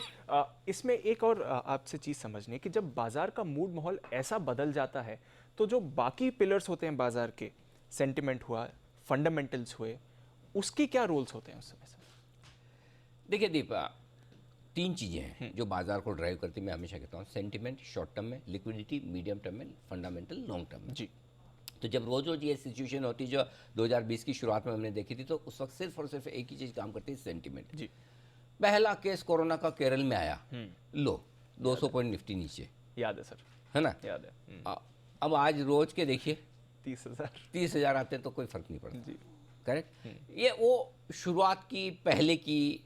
इसमें एक और आपसे चीज़ समझनी है कि जब बाजार का मूड माहौल ऐसा बदल जाता है तो जो बाकी पिलर्स होते हैं बाजार के, सेंटिमेंट हुआ, फंडामेंटल्स हुए, उसके क्या रोल्स होते हैं उस समय सर? देखिए दीपा, 3 चीज़ें हैं जो बाजार को ड्राइव करती, मैं हमेशा कहता हूँ, सेंटिमेंट शॉर्ट टर्म में, लिक्विडिटी मीडियम टर्म में, फंडामेंटल लॉन्ग टर्म में। जी। तो जब रोज रोज ये सिचुएशन होती जो 2020 की शुरुआत में हमने देखी थी, तो उस वक्त सिर्फ और सिर्फ एक ही चीज़ काम करती है, सेंटिमेंट। जी। पहला केस कोरोना का केरल में आया, लो 200 पॉइंट निफ्टी नीचे, याद है सर, है ना। याद है। अब आज रोज के देखिए 30,000 आते हैं तो कोई फर्क नहीं पड़ता। जी। करेक्ट। ये वो शुरुआत की, पहले की,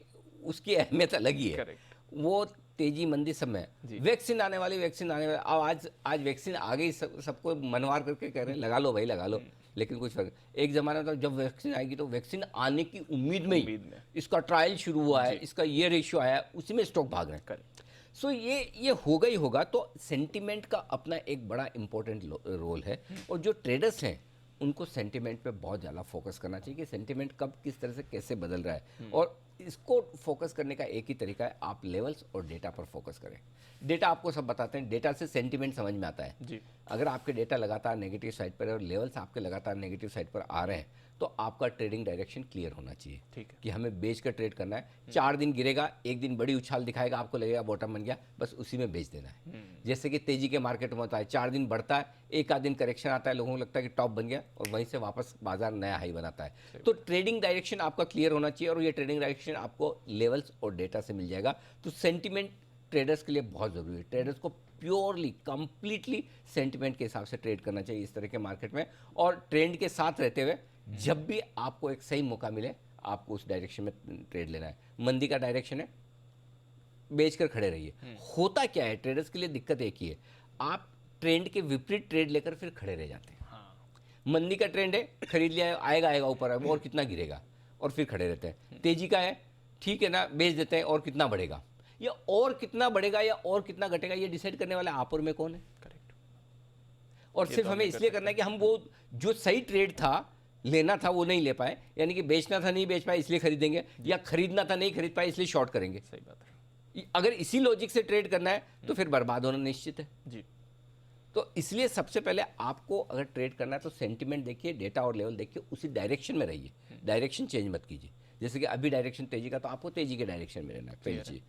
उसकी अहमियत अलग ही है। करेक्ट। वो तेजी मंदी सब में, वैक्सीन आने वाली, अब आज वैक्सीन आ गई, सबको मनवार करके कह रहे हैं लगा लो भाई लगा लो, लेकिन कुछ फर्क। एक जमाना था जब वैक्सीन आएगी तो वैक्सीन आने की उम्मीद में ही इसका ट्रायल शुरू हुआ है, इसका ये रेशियो आया, उसी में स्टॉक भाग रहे हैं। करेक्ट। सो ये होगा ही होगा। तो सेंटिमेंट का अपना एक बड़ा इंपॉर्टेंट रोल है, और जो ट्रेडर्स हैं उनको सेंटिमेंट पे बहुत ज़्यादा फोकस करना चाहिए कि सेंटिमेंट कब किस तरह से कैसे बदल रहा है। और इसको फोकस करने का एक ही तरीका है, आप लेवल्स और डेटा पर फोकस करें। डेटा आपको सब बताते हैं, डेटा से सेंटिमेंट समझ में आता है। जी। अगर आपके डेटा लगातार नेगेटिव साइड पर है और लेवल्स आपके लगातार नेगेटिव साइड पर आ रहे हैं, तो आपका ट्रेडिंग डायरेक्शन क्लियर होना चाहिए। ठीक है। कि हमें बेच कर ट्रेड करना है। 4 दिन गिरेगा, एक दिन बड़ी उछाल दिखाएगा, आपको लगेगा बॉटम बन गया, बस उसी में बेच देना है। जैसे कि तेजी के मार्केट में होता है, 4 दिन बढ़ता है, एक आध दिन करेक्शन आता है, लोगों को लगता है कि टॉप बन गया, और वहीं से वापस बाजार नया हाई बनाता है। तो ट्रेडिंग डायरेक्शन आपका क्लियर होना चाहिए, और ये ट्रेडिंग डायरेक्शन आपको लेवल्स और डेटा से मिल जाएगा। तो सेंटिमेंट ट्रेडर्स के लिए बहुत ज़रूरी है। ट्रेडर्स को प्योरली कंप्लीटली सेंटिमेंट के हिसाब से ट्रेड करना चाहिए इस तरह के मार्केट में, और ट्रेंड के साथ रहते हुए जब भी आपको एक सही मौका मिले आपको उस डायरेक्शन में ट्रेड लेना है। मंदी का डायरेक्शन है, बेचकर खड़े रहिए। होता क्या है, ट्रेडर्स के लिए दिक्कत एक ही है, आप ट्रेंड के विपरीत ट्रेड लेकर फिर खड़े रह जाते हैं। मंदी का ट्रेंड है, खरीद लिया, आएगा आएगा ऊपर, और कितना गिरेगा, और फिर खड़े रहते हैं। तेजी का है, ठीक है ना, बेच देते हैं, और कितना बढ़ेगा, या और कितना बढ़ेगा या और कितना घटेगा, ये डिसाइड करने वाला आप और मैं कौन है। करेक्ट। और सिर्फ हमें इसलिए करना है कि हम वो जो सही ट्रेड था, लेना था, वो नहीं ले पाए, यानी कि बेचना था नहीं बेच पाए इसलिए खरीदेंगे, या खरीदना था नहीं खरीद पाए इसलिए शॉर्ट करेंगे। सही बात है। अगर इसी लॉजिक से ट्रेड करना है तो फिर बर्बाद होना निश्चित है। जी। तो इसलिए सबसे पहले आपको अगर ट्रेड करना है तो सेंटिमेंट देखिए, डेटा और लेवल देखिए, उसी डायरेक्शन में रहिए, डायरेक्शन चेंज मत कीजिए। जैसे कि अभी डायरेक्शन तेजी का, तो आपको तेजी के डायरेक्शन में रहना है, पहली चीज।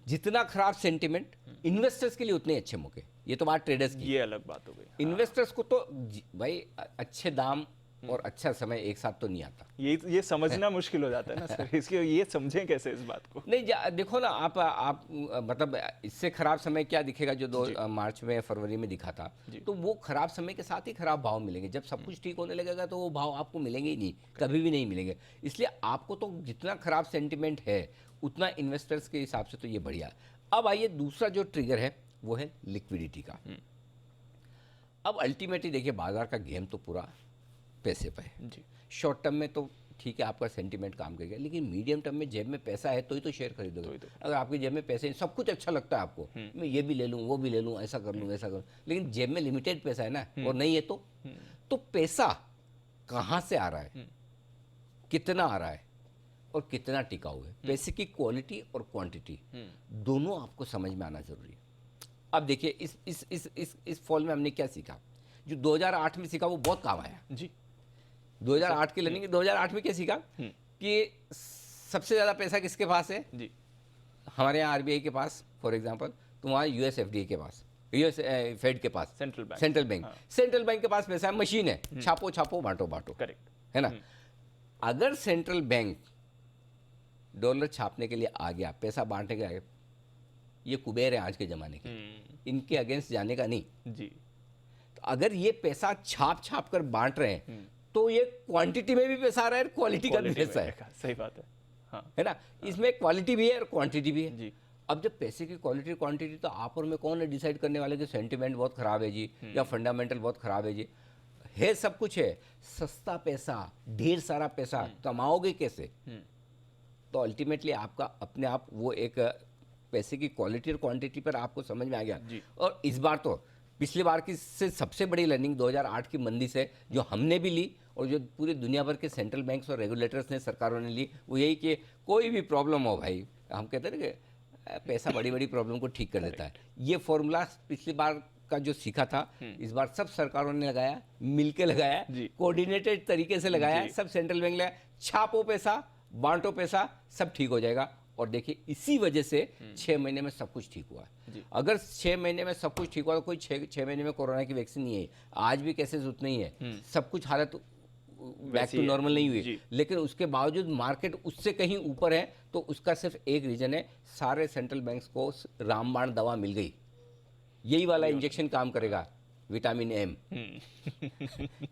जितना खराब सेंटिमेंट, इन्वेस्टर्स के लिए उतने अच्छे मौके। ये तो बात ट्रेडर्स की, ये अलग बात हो गई। इन्वेस्टर्स को तो भाई अच्छे दाम और अच्छा समय एक साथ तो नहीं आता। ये समझना मुश्किल हो जाता है ना सर, इसके ये समझें कैसे इस बात को? नहीं देखो ना, आप मतलब इससे खराब समय क्या दिखेगा जो 2 मार्च में फरवरी में दिखा था, तो वो खराब समय के साथ ही खराब भाव मिलेंगे। जब सब कुछ ठीक होने लगेगा तो वो भाव आपको मिलेंगे ही नहीं, कभी भी नहीं मिलेंगे। इसलिए आपको तो जितना खराब सेंटिमेंट है उतना इन्वेस्टर्स के हिसाब से तो ये बढ़िया। अब आइए दूसरा जो ट्रिगर है वो है लिक्विडिटी का। अब अल्टीमेटली देखिए, बाजार का गेम तो पूरा पैसे पे है। जी। शॉर्ट टर्म में तो ठीक है, आपका सेंटिमेंट काम करेगा, लेकिन मीडियम टर्म में जेब में पैसा है तो ही तो शेयर खरीदोगे। अगर आपकी जेब में पैसे, सब कुछ अच्छा लगता है आपको, मैं ये भी ले लूँ, वो भी ले लूँ, ऐसा कर लूँ, वैसा करूँ, लेकिन जेब में लिमिटेड पैसा है ना, और नहीं है तो पैसा कहाँ से आ रहा है, कितना आ रहा है, और कितना टिकाऊ है। पैसे की क्वालिटी और क्वांटिटी दोनों आपको समझ में आना जरूरी है। अब देखिए, इस फॉल में हमने क्या सीखा, जो 2008 में सीखा वो बहुत काम आया जी। 2008 की लर्निंग, 2008 में क्या सीखा कि सबसे ज्यादा पैसा किसके पास है जी, हमारे यहाँ आरबीआई के पास फॉर एग्जांपल, तो वहाँ यूएस एफडीआई के पास, यूएस फेड के पास, सेंट्रल बैंक के पास पैसा है, मशीन है, छापो छापो बांटो बांटो, करेक्ट है ना। अगर सेंट्रल बैंक डॉलर छापने के लिए आ गया, पैसा बांटने के लिए, ये कुबेर है आज के जमाने के, इनके अगेंस्ट जाने का नहीं जी। तो अगर ये पैसा छाप छाप कर बांट रहे हैं तो तो ये क्वांटिटी में भी पैसा आ रहा है, क्वालिटी का भी क्वालिटी पैसा है, में सही बात है। हाँ है ना। इसमें क्वालिटी भी है और क्वांटिटी भी है। जी। अब जब पैसे की क्वालिटी क्वांटिटी, तो आप और मैं कौन है डिसाइड करने वाले कि सेंटिमेंट बहुत खराब है जी या फंडामेंटल बहुत खराब है जी। है सब कुछ है, सस्ता पैसा, ढेर सारा पैसा कमाओगे कैसे? तो अल्टीमेटली आपका अपने आप वो एक पैसे की क्वालिटी और क्वांटिटी पर आपको समझ में आ गया। जी। और इस बार तो पिछली बार की से सबसे बड़ी लर्निंग 2008 की मंदी से जो हमने भी ली और जो पूरी दुनिया भर के सेंट्रल बैंक्स और रेगुलेटर्स ने, सरकारों ने ली, वो यही कि कोई भी प्रॉब्लम हो भाई, हम कहते हैं ना कि पैसा बड़ी बड़ी प्रॉब्लम को ठीक कर देता है। ये फॉर्मूला पिछली बार का जो सीखा था, इस बार सब सरकारों ने लगाया, मिलके लगाया, जी। कोऑर्डिनेटेड तरीके से लगाया, जी। सब सेंट्रल बैंक लगाया, छापो पैसा, बांटो पैसा, सब ठीक हो जाएगा। और देखिए इसी वजह से 6 महीने में सब कुछ ठीक हुआ है। अगर 6 महीने में सब कुछ ठीक हुआ तो कोई 6 महीने में कोरोना की वैक्सीन नहीं है, आज भी केसेस उतने ही है, सब कुछ हालत बैक टू नॉर्मल नहीं हुई, लेकिन उसके बावजूद मार्केट उससे कहीं ऊपर है। तो उसका सिर्फ एक रीजन है, सारे सेंट्रल बैंक्स को रामबाण दवा मिल गई, यही वाला इंजेक्शन काम करेगा, विटामिन एम।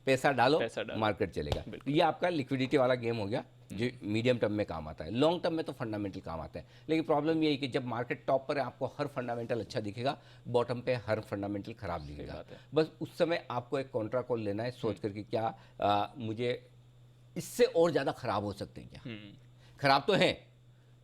पैसा डालो, मार्केट चलेगा। तो ये आपका लिक्विडिटी वाला गेम हो गया जो मीडियम टर्म में काम आता है। लॉन्ग टर्म में तो फंडामेंटल काम आता है, लेकिन प्रॉब्लम ये है कि जब मार्केट टॉप पर है आपको हर फंडामेंटल अच्छा दिखेगा, बॉटम पे हर फंडामेंटल खराब दिखेगा। बस उस समय आपको एक कॉन्ट्रा कॉल लेना है, सोच करके क्या मुझे इससे और ज़्यादा खराब हो सकते हैं क्या? खराब तो है,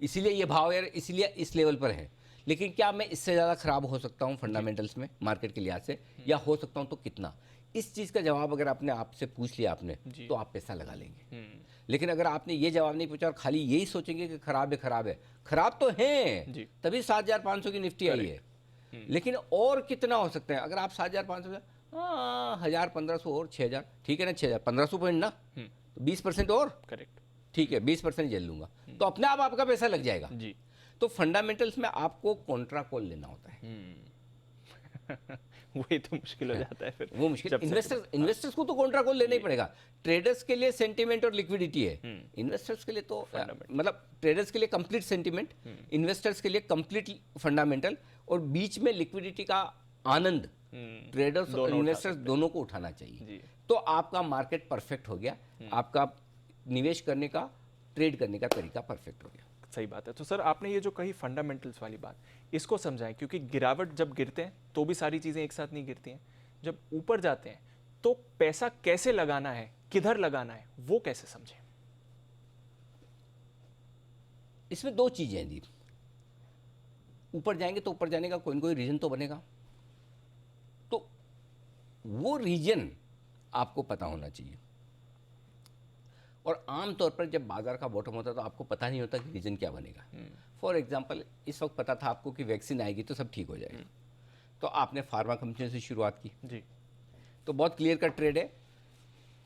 इसीलिए ये भाव यार, इसीलिए इस लेवल पर है, लेकिन क्या मैं इससे ज़्यादा खराब हो सकता हूँ फंडामेंटल्स में मार्केट के लिहाज से, या हो सकता हूँ तो कितना? इस चीज़ का जवाब अगर आपने आपसे पूछ लिया आपने, तो आप पैसा लगा लेंगे। लेकिन अगर आपने ये जवाब नहीं पूछा और खाली यही सोचेंगे कि खराब है, खराब है, खराब तो है, तभी 7,500 की निफ्टी आई है, लेकिन और कितना हो सकता है? अगर आप 7,500, 1,000, 1,500 और 6,000, ठीक है ना, 6,000, 1,500 पॉइंट ना, तो 20% और, करेक्ट, ठीक है, 20% झेल लूंगा, तो अपने आप आपका पैसा लग जाएगा जी। तो फंडामेंटल्स में आपको कॉन्ट्रा कॉल लेना होता है। वही तो मुश्किल हो जाता है फिर, वो मुश्किल इन्वेस्टर्स को तो कॉन्ट्रा कॉल लेना ही पड़ेगा। ट्रेडर्स के लिए सेंटीमेंट और लिक्विडिटी है, इन्वेस्टर्स के लिए तो मतलब ट्रेडर्स के लिए कंप्लीट सेंटीमेंट, इन्वेस्टर्स के लिए कंप्लीट फंडामेंटल, और बीच में लिक्विडिटी का आनंद ट्रेडर्स और इन्वेस्टर्स दोनों को उठाना चाहिए। तो आपका मार्केट परफेक्ट हो गया, आपका निवेश करने का, ट्रेड करने का तरीका परफेक्ट हो गया। सही बात है। तो सर आपने ये जो कही फंडामेंटल्स वाली बात, इसको समझाएं, क्योंकि गिरावट जब गिरते हैं तो भी सारी चीज़ें एक साथ नहीं गिरती हैं, जब ऊपर जाते हैं तो पैसा कैसे लगाना है, किधर लगाना है, वो कैसे समझें? इसमें दो चीज़ें हैं दीप, ऊपर जाएंगे तो ऊपर जाने का कोई ना कोई रीजन तो बनेगा, तो वो रीजन आपको पता होना चाहिए। और आमतौर पर जब बाजार का बॉटम होता है तो आपको पता नहीं होता कि रीजन क्या बनेगा। फॉर एग्जांपल इस वक्त पता था आपको कि वैक्सीन आएगी तो सब ठीक हो जाएगा, तो आपने फार्मा कंपनियों से शुरुआत की जी, तो बहुत क्लियर कट ट्रेड है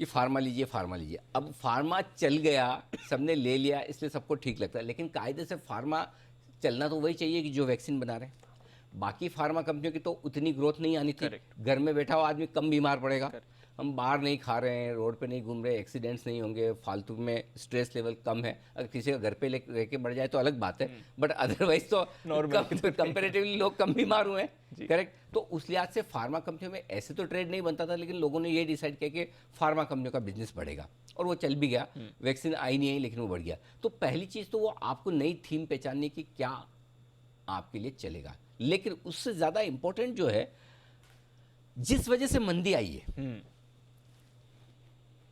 कि फार्मा लीजिए, फार्मा लीजिए। अब फार्मा चल गया, सबने ले लिया, इसलिए सबको ठीक लगता है, लेकिन कायदे से फार्मा चलना तो वही चाहिए कि जो वैक्सीन बना रहे हैं। बाकी फार्मा कंपनियों की तो उतनी ग्रोथ नहीं आनी थी, घर में बैठा हुआ आदमी कम बीमार पड़ेगा, हम बाहर नहीं खा रहे हैं, रोड पे नहीं घूम रहे, एक्सीडेंट्स नहीं होंगे, फालतू में स्ट्रेस लेवल कम है। अगर किसी का घर पे रह के बढ़ जाए तो अलग बात है, बट अदरवाइज तो कंपेरेटिवली लोग कम बीमार हुए हैं, करेक्ट। तो उस लिहाज से फार्मा कंपनियों में ऐसे तो ट्रेड नहीं बनता था, लेकिन लोगों ने ये डिसाइड किया कि फार्मा कंपनियों का बिजनेस बढ़ेगा, और वो चल भी गया। वैक्सीन आई नहीं आई, लेकिन वो बढ़ गया। तो पहली चीज़ तो वो आपको नई थीम पहचानने की क्या आपके लिए चलेगा, लेकिन उससे ज़्यादा इंपॉर्टेंट जो है, जिस वजह से मंदी आई है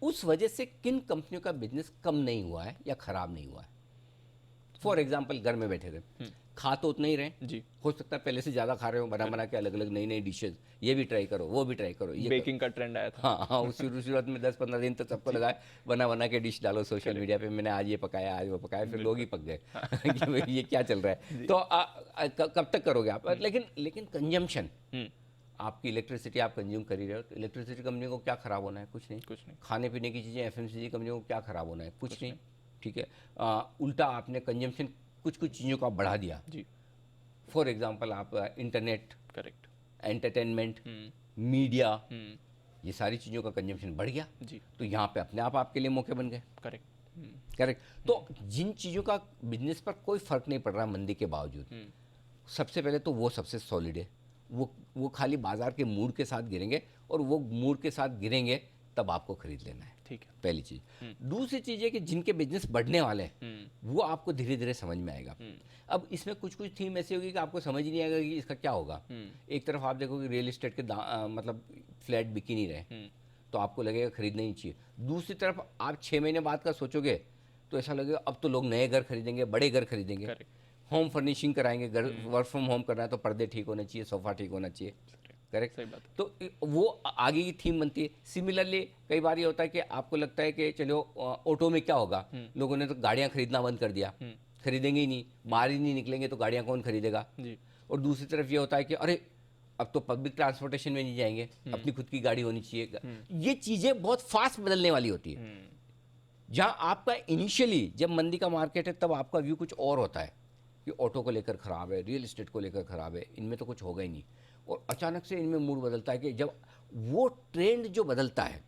उस वजह से किन कंपनियों का बिजनेस कम नहीं हुआ है या खराब नहीं हुआ है। फॉर एग्जाम्पल घर में बैठे रहे, खा तो उतना ही रहे जी, हो सकता है पहले से ज़्यादा खा रहे हो, बना बना के अलग अलग नई नई डिशेज, ये भी ट्राई करो, वो भी ट्राई करो, ये बेकिंग का ट्रेंड आया था। हाँ, उस शुरुआत में 10-15 दिन तो सबको लगा बना बना के डिश डालो सोशल मीडिया पे, मैंने आज ये पकाया, आज वो पकाया, फिर लोग ही पक गए कि भाई ये क्या चल रहा है। तो कब तक करोगे आप? लेकिन कंजम्पशन, आपकी इलेक्ट्रिसिटी आप कंज्यूम कर ही रहे हो, तो इलेक्ट्रिसिटी कंपनी को क्या खराब होना है? कुछ नहीं। खाने पीने की चीज़ें एफएमसीजी कंपनियों को क्या खराब होना है? कुछ नहीं, ठीक है। उल्टा आपने कंजम्पशन कुछ चीज़ों को आप बढ़ा दिया जी। फॉर एग्जांपल आप इंटरनेट, करेक्ट, एंटरटेनमेंट, मीडिया, ये सारी चीज़ों का कंजम्पशन बढ़ गया जी, तो यहाँ पे अपने आप आपके लिए मौके बन गए, करेक्ट। तो जिन चीज़ों का बिजनेस पर कोई फर्क नहीं पड़ रहा मंदी के बावजूद, सबसे पहले तो वो सबसे सॉलिड है, वो खाली बाजार के मूड के साथ गिरेंगे, और वो मूड के साथ गिरेंगे तब आपको खरीद लेना है। ठीक है। पहली चीज। दूसरी चीज है कि जिनके बिजनेस बढ़ने वाले हैं वो आपको धीरे धीरे समझ में आएगा। अब इसमें कुछ कुछ थीम ऐसी होगी कि आपको समझ ही नहीं आएगा कि इसका क्या होगा। एक तरफ आप देखोगे रियल एस्टेट के मतलब फ्लैट बिक ही नहीं रहे, तो आपको लगेगा खरीदना ही चाहिए। दूसरी तरफ आप 6 महीने बाद का सोचोगे तो ऐसा लगेगा अब तो लोग नए घर खरीदेंगे, बड़े घर खरीदेंगे, होम फर्निशिंग कराएंगे, घर वर्क फ्रॉम होम करना है तो पर्दे ठीक होने चाहिए, सोफा ठीक होना चाहिए। करेक्ट, सही बात है। तो वो आगे की थीम बनती है। सिमिलरली कई बार ये होता है कि आपको लगता है कि चलो ऑटो में क्या होगा, लोगों ने तो गाड़ियां खरीदना बंद कर दिया, खरीदेंगे ही नहीं, बाहर ही नहीं निकलेंगे तो गाड़ियां कौन खरीदेगा जी। और दूसरी तरफ ये होता है कि अरे अब तो पब्लिक ट्रांसपोर्टेशन में नहीं जाएंगे, अपनी खुद की गाड़ी होनी चाहिए। ये चीजें बहुत फास्ट बदलने वाली होती है। जहां आपका इनिशियली जब मंदी का मार्केट है तब आपका व्यू कुछ और होता है कि ऑटो को लेकर खराब है, रियल एस्टेट को लेकर खराब है, इनमें तो कुछ होगा ही नहीं, और अचानक से इनमें मूड बदलता है कि जब वो ट्रेंड जो बदलता है,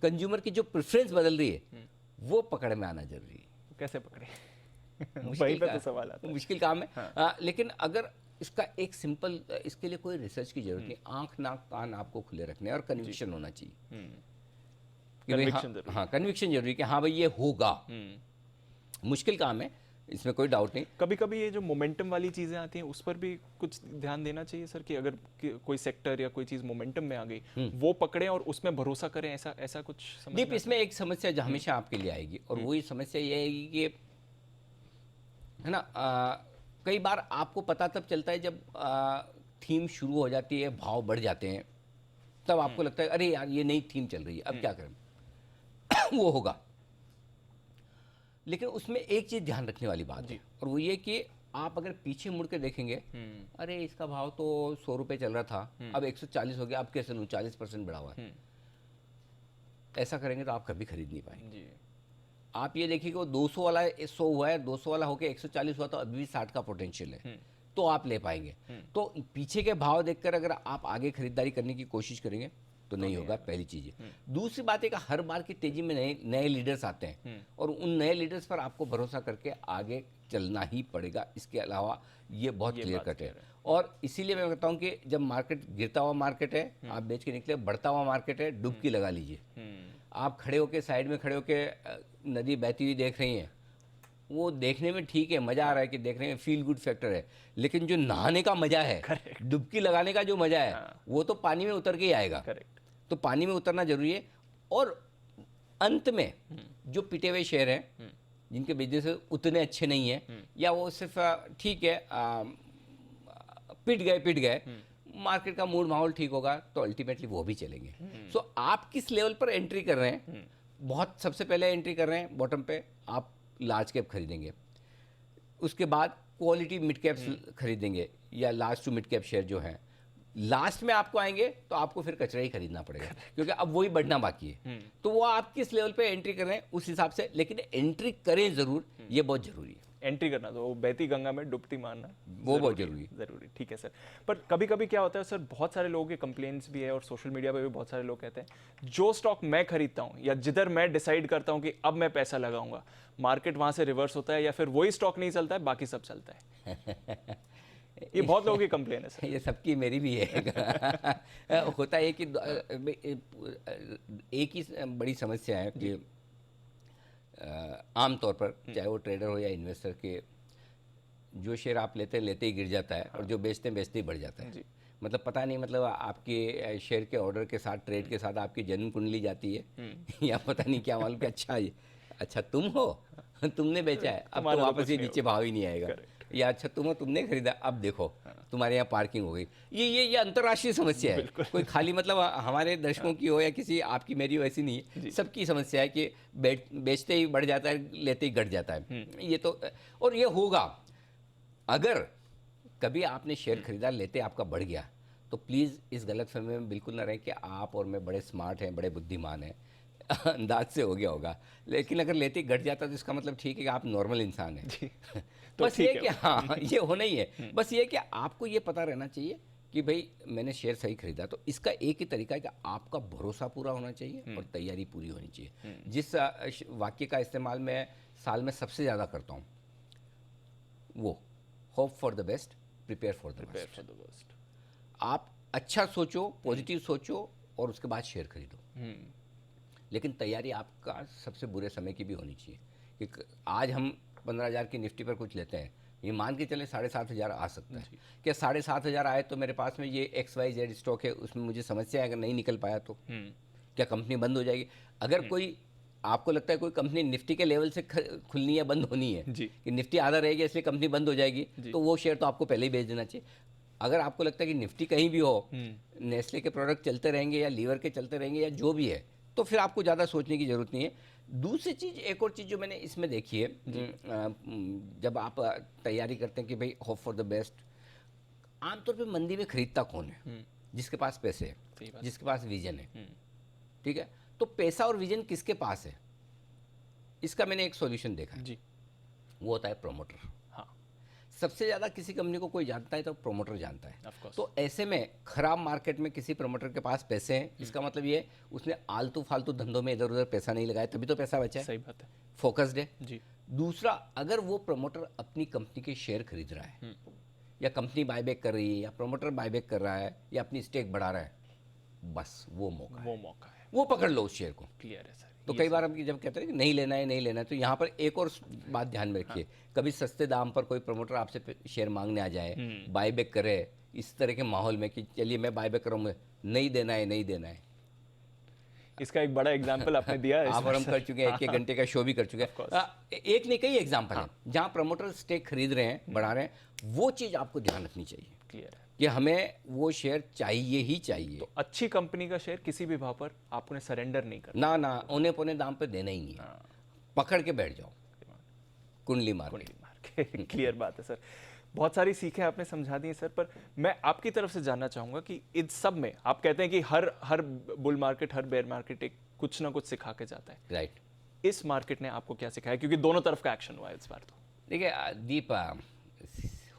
कंज्यूमर की जो प्रेफरेंस बदल रही है, वो पकड़ में आना जरूरी है। कैसे पकड़े? वही मुश्किल पे तो सवाल आता है। मुश्किल काम है। लेकिन अगर इसका एक सिंपल, इसके लिए कोई रिसर्च की जरूरत नहीं, आंख नाक कान आपको खुले रखने और कन्विक्शन होना चाहिए कि भाई हाँ कन्विक्शन जरूरी कि हाँ भाई ये होगा। मुश्किल काम है, इसमें कोई डाउट नहीं। कभी कभी ये जो मोमेंटम वाली चीजें आती हैं उस पर भी कुछ ध्यान देना चाहिए सर, कि अगर कोई सेक्टर या कोई चीज मोमेंटम में आ गई वो पकड़े और उसमें भरोसा करें, ऐसा कुछ समझ दीप, इसमें एक समस्या जो हमेशा आपके लिए आएगी और वही समस्या ये आएगी कि है ना, कई बार आपको पता तब चलता है जब थीम शुरू हो जाती है, भाव बढ़ जाते हैं, तब आपको लगता है अरे यार ये नई थीम चल रही है, अब क्या करें। वो होगा, लेकिन उसमें एक चीज ध्यान रखने वाली बात है और वो ये कि आप अगर पीछे मुड़ के देखेंगे, अरे इसका भाव तो 100 रुपए चल रहा था, अब 140 हो गया, अब कैसे लूं, 40% बढ़ा हुआ है। ऐसा करेंगे तो आप कभी खरीद नहीं पाएंगे। आप ये देखिए कि वो 200 वाला 100 हुआ है, 200 वाला होकर 140 हुआ तो अभी भी 60 का पोटेंशियल है, तो आप ले पाएंगे। तो पीछे के भाव देखकर अगर आप आगे खरीदारी करने की कोशिश करेंगे तो नहीं होगा, पहली चीज है। दूसरी बात है कि हर बार की तेजी में नए लीडर्स आते हैं और उन नए लीडर्स पर आपको भरोसा करके आगे चलना ही पड़ेगा, इसके अलावा ये बहुत क्लियर कट है। और इसीलिए मैं कहता हूँ कि जब मार्केट गिरता हुआ मार्केट है, आप बेच के निकले, बढ़ता हुआ मार्केट है, डुबकी लगा लीजिए। आप खड़े होके साइड में खड़े होके नदी बहती हुई देख रही हैं, वो देखने में ठीक है, मजा आ रहा है कि देखने में फील गुड फैक्टर है, लेकिन जो नहाने का मजा है, डुबकी लगाने का जो मजा है, वो तो पानी में उतर के ही आएगा। तो पानी में उतरना जरूरी है। और अंत में जो पिटे हुए शेयर हैं, जिनके बिजनेस उतने अच्छे नहीं है या वो सिर्फ ठीक है पिट गए, मार्केट का मूड माहौल ठीक होगा तो अल्टीमेटली वो भी चलेंगे। सो आप किस लेवल पर एंट्री कर रहे हैं, बहुत सबसे पहले एंट्री कर रहे हैं बॉटम पे, आप लार्ज कैप खरीदेंगे, उसके बाद क्वालिटी मिड कैप्स खरीदेंगे या large to mid cap share जो है, लास्ट में आपको आएंगे तो आपको फिर कचरा ही खरीदना पड़ेगा क्योंकि अब वही बढ़ना बाकी है। तो वो आप किस लेवल पे एंट्री कर रहे हैं उस हिसाब से, लेकिन एंट्री करें जरूर, ये बहुत जरूरी है। एंट्री करना तो बहती गंगा में डुबती मारना वो बहुत जरूरी। ठीक है सर। पर कभी कभी क्या होता है सर, बहुत सारे लोगों के कंप्लेंट्स भी है और सोशल मीडिया पे भी बहुत सारे लोग कहते हैं जो स्टॉक मैं खरीदता हूँ या जिधर मैं डिसाइड करता हूँ कि अब मैं पैसा लगाऊंगा, मार्केट वहां से रिवर्स होता है या फिर वही स्टॉक नहीं चलता है, बाकी सब चलता है। ये बहुत लोगों की कंप्लेन है सर। ये सबकी, मेरी भी है। होता है कि एक ही बड़ी समस्या है कि आमतौर पर चाहे वो ट्रेडर हो या इन्वेस्टर के, जो शेयर आप लेते ही गिर जाता है और जो बेचते ही बढ़ जाता है। मतलब पता नहीं, मतलब आपके शेयर के ऑर्डर के साथ, ट्रेड के साथ आपकी जन्म कुंडली जाती है या पता नहीं क्या मालूम कि अच्छा तुम हो, तुमने बेचा है, अब तो वापस ही नीचे भाव ही नहीं आएगा, या अच्छा तुम हो, तुमने खरीदा, अब देखो तुम्हारे यहाँ पार्किंग हो गई। ये अंतर्राष्ट्रीय समस्या है, कोई खाली मतलब हमारे दर्शकों की हो या किसी आपकी मेरी हो, ऐसी नहीं है, सबकी समस्या है कि बेचते ही बढ़ जाता है, लेते ही घट जाता है। ये तो, और ये होगा अगर कभी आपने शेयर खरीदा, लेते आपका बढ़ गया, तो प्लीज़ इस गलतफहमी में बिल्कुल ना रहें कि आप और मैं बड़े स्मार्ट हैं, बड़े बुद्धिमान हैं, अंदाज से हो गया होगा। लेकिन अगर लेते घट जाता तो इसका मतलब ठीक है कि आप नॉर्मल इंसान हैं। तो बस ये कि हाँ, ये होना ही है। बस ये कि आपको ये पता रहना चाहिए कि भाई मैंने शेयर सही खरीदा। तो इसका एक ही तरीका है कि आपका भरोसा पूरा होना चाहिए और तैयारी पूरी होनी चाहिए। जिस वाक्य का इस्तेमाल मैं साल में सबसे ज़्यादा करता हूँ वो, hope for the best, prepare for the best. आप अच्छा सोचो, पॉजिटिव सोचो और उसके बाद शेयर खरीदो। लेकिन तैयारी आपका सबसे बुरे समय की भी होनी चाहिए कि आज हम 15,000 की निफ्टी पर कुछ लेते हैं, ये मान के चले 7,500 आ सकता है। क्या 7,500 आए तो मेरे पास में ये XYZ स्टॉक है, उसमें मुझे समस्या है, अगर नहीं निकल पाया तो क्या कंपनी बंद हो जाएगी? अगर कोई आपको लगता है कोई कंपनी निफ्टी के लेवल से खुलनी या बंद होनी है कि निफ्टी आधा रहेगी इसलिए कंपनी बंद हो जाएगी, तो वो शेयर तो आपको पहले ही बेच देना चाहिए। अगर आपको लगता है कि निफ्टी कहीं भी हो, नेस्ले के प्रोडक्ट चलते रहेंगे या लीवर के चलते रहेंगे या जो भी है, तो फिर आपको ज़्यादा सोचने की ज़रूरत नहीं है। दूसरी चीज़, एक और चीज़ जो मैंने इसमें देखी है, जब आप तैयारी करते हैं कि भाई होप फॉर द बेस्ट, आमतौर पे मंदी में खरीदता कौन है? जिसके पास पैसे है, जिसके पास विजन है। ठीक है, तो पैसा और विजन किसके पास है, इसका मैंने एक सॉल्यूशन देखा है, वो होता है प्रोमोटर। सबसे ज़्यादा किसी कंपनी को कोई जानता है तो प्रोमोटर जानता है। तो ऐसे में खराब मार्केट में किसी प्रोमोटर के पास पैसे हैं, इसका मतलब ये उसने आलतू फालतू धंधों में इधर उधर पैसा नहीं लगाया, तभी तो पैसा बचा है। सही बात है, फोकस्ड है जी। दूसरा, अगर वो प्रोमोटर अपनी कंपनी के शेयर खरीद रहा है या कंपनी बायबैक कर रही है या प्रोमोटर बायबैक कर रहा है या अपनी स्टेक बढ़ा रहा है, बस वो मौका है, वो पकड़ लो उस शेयर को। क्लियर है सर। तो कई बार हम जब कहते हैं कि नहीं लेना है, तो यहाँ पर एक और बात ध्यान में रखिए, कभी सस्ते दाम पर कोई प्रमोटर आपसे शेयर मांगने आ जाए, बायबैक करे, इस तरह के माहौल में कि चलिए मैं बायबैक करूँगा, नहीं देना है। इसका एक बड़ा एग्जाम्पल आपने दिया है। आप और हम कर चुके हैं, 1-1 घंटे का शो भी कर चुके हैं। एक नहीं, कई एग्जाम्पल हैं जहाँ प्रमोटर स्टेक खरीद रहे हैं, बढ़ा रहे हैं, वो चीज़ आपको ध्यान रखनी चाहिए। क्लियर है कि हमें वो शेयर चाहिए ही चाहिए। तो अच्छी कंपनी का शेयर किसी भी भाव पर आपने सरेंडर नहीं करना, ना औने पौने दाम पे देना ही नहीं है। पकड़ के बैठ जाओ, कुंडली मार के। क्लियर बात है सर, बहुत सारी सीखें आपने समझा दी सर। पर मैं आपकी तरफ से जानना चाहूंगा कि इन सब में आप कहते हैं कि हर बुल मार्केट, हर बेयर मार्केट एक कुछ ना कुछ सिखा के जाता है, राइट। इस मार्केट ने आपको क्या सिखाया, क्योंकि दोनों तरफ का एक्शन हुआ है इस बार? तो देखिए दीप,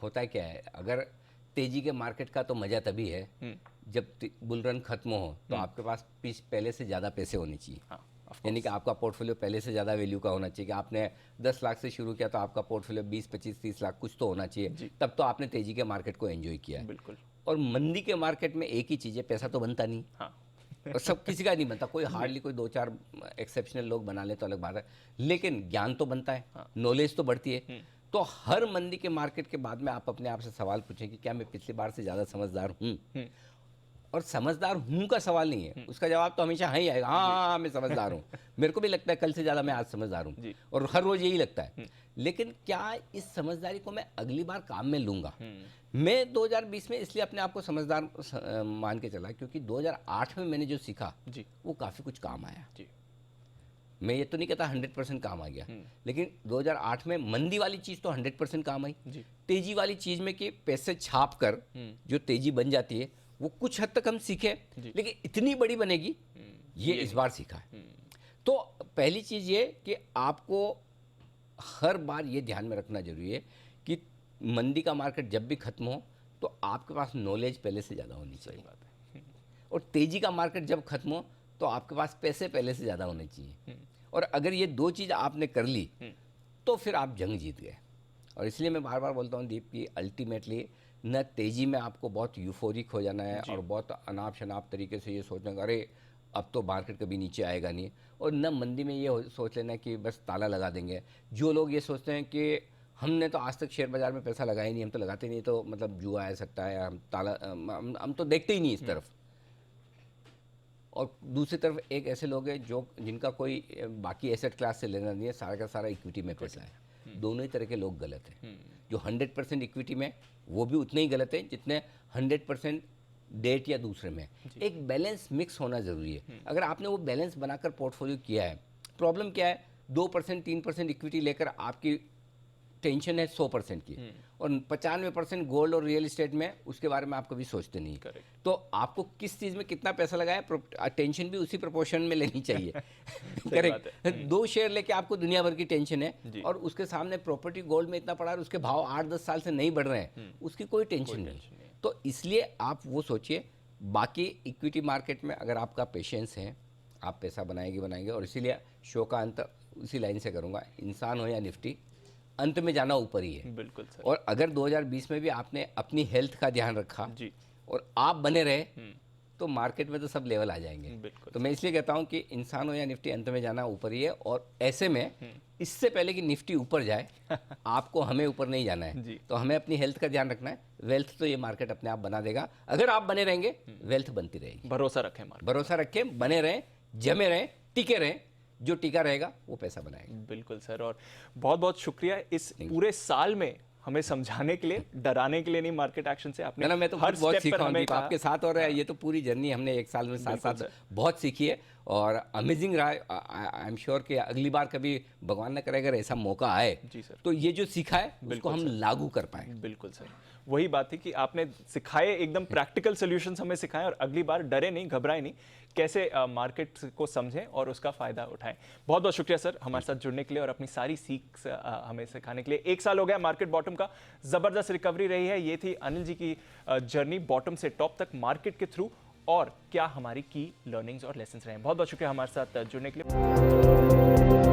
होता क्या है, अगर तेजी के मार्केट का तो मजा तभी है जब बुल रन खत्म हो तो आपके पास पहले से ज़्यादा पैसे होने चाहिए। यानी कि आपका पोर्टफोलियो पहले से ज़्यादा वैल्यू का होना चाहिए कि आपने 10 लाख से शुरू किया तो आपका पोर्टफोलियो 20, 25, 30 लाख कुछ तो होना चाहिए, तब तो आपने तेजी के मार्केट को एंजॉय किया है। बिल्कुल। और मंदी के मार्केट में एक ही चीज़ है, पैसा तो बनता नहीं। और सब किसी का नहीं बनता, कोई हार्डली कोई 2-4 एक्सेप्शनल लोग बना ले तो अलग बात है, लेकिन ज्ञान तो बनता है, नॉलेज तो बढ़ती है। तो हर मंदी के मार्केट के बाद में आप अपने आप से सवाल पूछें कि क्या मैं पिछली बार से ज़्यादा समझदार हूँ? और समझदार हूँ का सवाल नहीं है, उसका जवाब तो हमेशा हाँ ही आएगा, हाँ मैं समझदार हूँ, मेरे को भी लगता है कल से ज़्यादा मैं आज समझदार हूँ, और हर रोज़ यही लगता है। लेकिन क्या इस समझदारी को मैं अगली बार काम में लूँगा? मैं 2020 में इसलिए अपने आप को समझदार मान के चला क्योंकि 2008 में मैंने जो सीखा वो काफ़ी कुछ काम आया। मैं ये तो नहीं कहता 100% काम आ गया, लेकिन 2008 में मंदी वाली चीज़ तो 100% काम आई। तेजी वाली चीज़ में कि पैसे छाप कर जो तेजी बन जाती है वो कुछ हद तक हम सीखे, लेकिन इतनी बड़ी बनेगी ये इस बार सीखा है। तो पहली चीज़ ये कि आपको हर बार ये ध्यान में रखना जरूरी है कि मंदी का मार्केट जब भी खत्म हो तो आपके पास नॉलेज पहले से ज़्यादा होनी चाहिए। और तेजी का मार्केट जब खत्म हो तो आपके पास पैसे पहले से ज़्यादा होने चाहिए। और अगर ये दो चीज़ आपने कर ली तो फिर आप जंग जीत गए। और इसलिए मैं बार बार बोलता हूँ दीप कि अल्टीमेटली न तेज़ी में आपको बहुत यूफोरिक हो जाना है और बहुत अनाप शनाप तरीके से ये सोचना कि अरे अब तो मार्केट कभी नीचे आएगा नहीं, और न मंदी में ये सोच लेना कि बस ताला लगा देंगे। जो लोग ये सोचते हैं कि हमने तो आज तक शेयर बाज़ार में पैसा लगाया नहीं, हम तो लगाते नहीं, तो मतलब जुआ है, सट्टा है, हम तो देखते ही नहीं इस तरफ। और दूसरी तरफ एक ऐसे लोग हैं जो जिनका कोई बाकी एसेट क्लास से लेना नहीं है, सारा का सारा इक्विटी में पैसा है। दोनों ही तरह के लोग गलत हैं। जो 100% इक्विटी में वो भी उतने ही गलत हैं जितने 100% डेट या दूसरे में। एक बैलेंस मिक्स होना ज़रूरी है। अगर आपने वो बैलेंस बनाकर पोर्टफोलियो किया है, प्रॉब्लम क्या है, 2% 3% इक्विटी लेकर आपकी टेंशन है 100% की, और 95% गोल्ड और रियल एस्टेट में उसके बारे में आप कभी सोचते नहीं। तो आपको किस चीज़ में कितना पैसा लगाया, टेंशन भी उसी प्रोपोर्शन में लेनी चाहिए। करेक्ट। 2 शेयर लेके आपको दुनिया भर की टेंशन है और उसके सामने प्रॉपर्टी गोल्ड में इतना पड़ा और उसके भाव 8-10 साल से नहीं बढ़ रहे हैं, उसकी कोई टेंशन नहीं। तो इसलिए आप वो सोचिए। बाकी इक्विटी मार्केट में अगर आपका पेशेंस है आप पैसा बनाएंगे। और इसीलिए शो का अंत उसी लाइन से करूँगा, इंसान हो या निफ्टी, अंत में जाना ऊपर ही है। बिल्कुल सर। और अगर 2020 में भी आपने अपनी हेल्थ का ध्यान रखा और आप बने रहे तो मार्केट में तो सब लेवल आ जाएंगे। बिल्कुल। तो मैं इसलिए कहता हूँ कि इंसान हो या निफ्टी, अंत में जाना ऊपर ही है। और ऐसे में इससे पहले कि निफ्टी ऊपर जाए आपको हमें ऊपर नहीं जाना है। जी। तो हमें अपनी हेल्थ का ध्यान रखना है। वेल्थ तो ये मार्केट अपने आप बना देगा, अगर आप बने रहेंगे वेल्थ बनती रहेगी। भरोसा रखें मार्केट। भरोसा रखें, बने रहें, जमे रहें, टिके रहें। जो टिका रहेगा वो पैसा बनाएगा। बिल्कुल सर, और बहुत बहुत शुक्रिया इस पूरे साल में हमें समझाने के लिए, डराने के लिए नहीं मार्केट एक्शन से। आपने ना मैं तो हर बहुत स्टेप पर सीखा हूँ हमें दीप आपके साथ, और ये तो पूरी जर्नी हमने एक साल में साथ साथ बहुत सीखी है और अमेजिंग रहा है। आई एम श्योर कि अगली बार कभी भगवान न करे अगर ऐसा मौका आए जी सर, तो ये जो सीखा है उसको हम लागू कर पाए। बिल्कुल सर, वही बात थी कि आपने सिखाए, एकदम प्रैक्टिकल सॉल्यूशंस हमें सिखाएं, और अगली बार डरे नहीं, घबराए नहीं, कैसे मार्केट को समझें और उसका फायदा उठाएं। बहुत बहुत शुक्रिया सर हमारे साथ जुड़ने के लिए और अपनी सारी सीख हमें सिखाने के लिए। एक साल हो गया मार्केट बॉटम का, जबरदस्त रिकवरी रही है। ये थी अनिल जी की जर्नी बॉटम से टॉप तक मार्केट के थ्रू, और क्या हमारी की लर्निंग्स और लेसन्स रहे हैं। बहुत बहुत शुक्रिया हमारे साथ जुड़ने के लिए।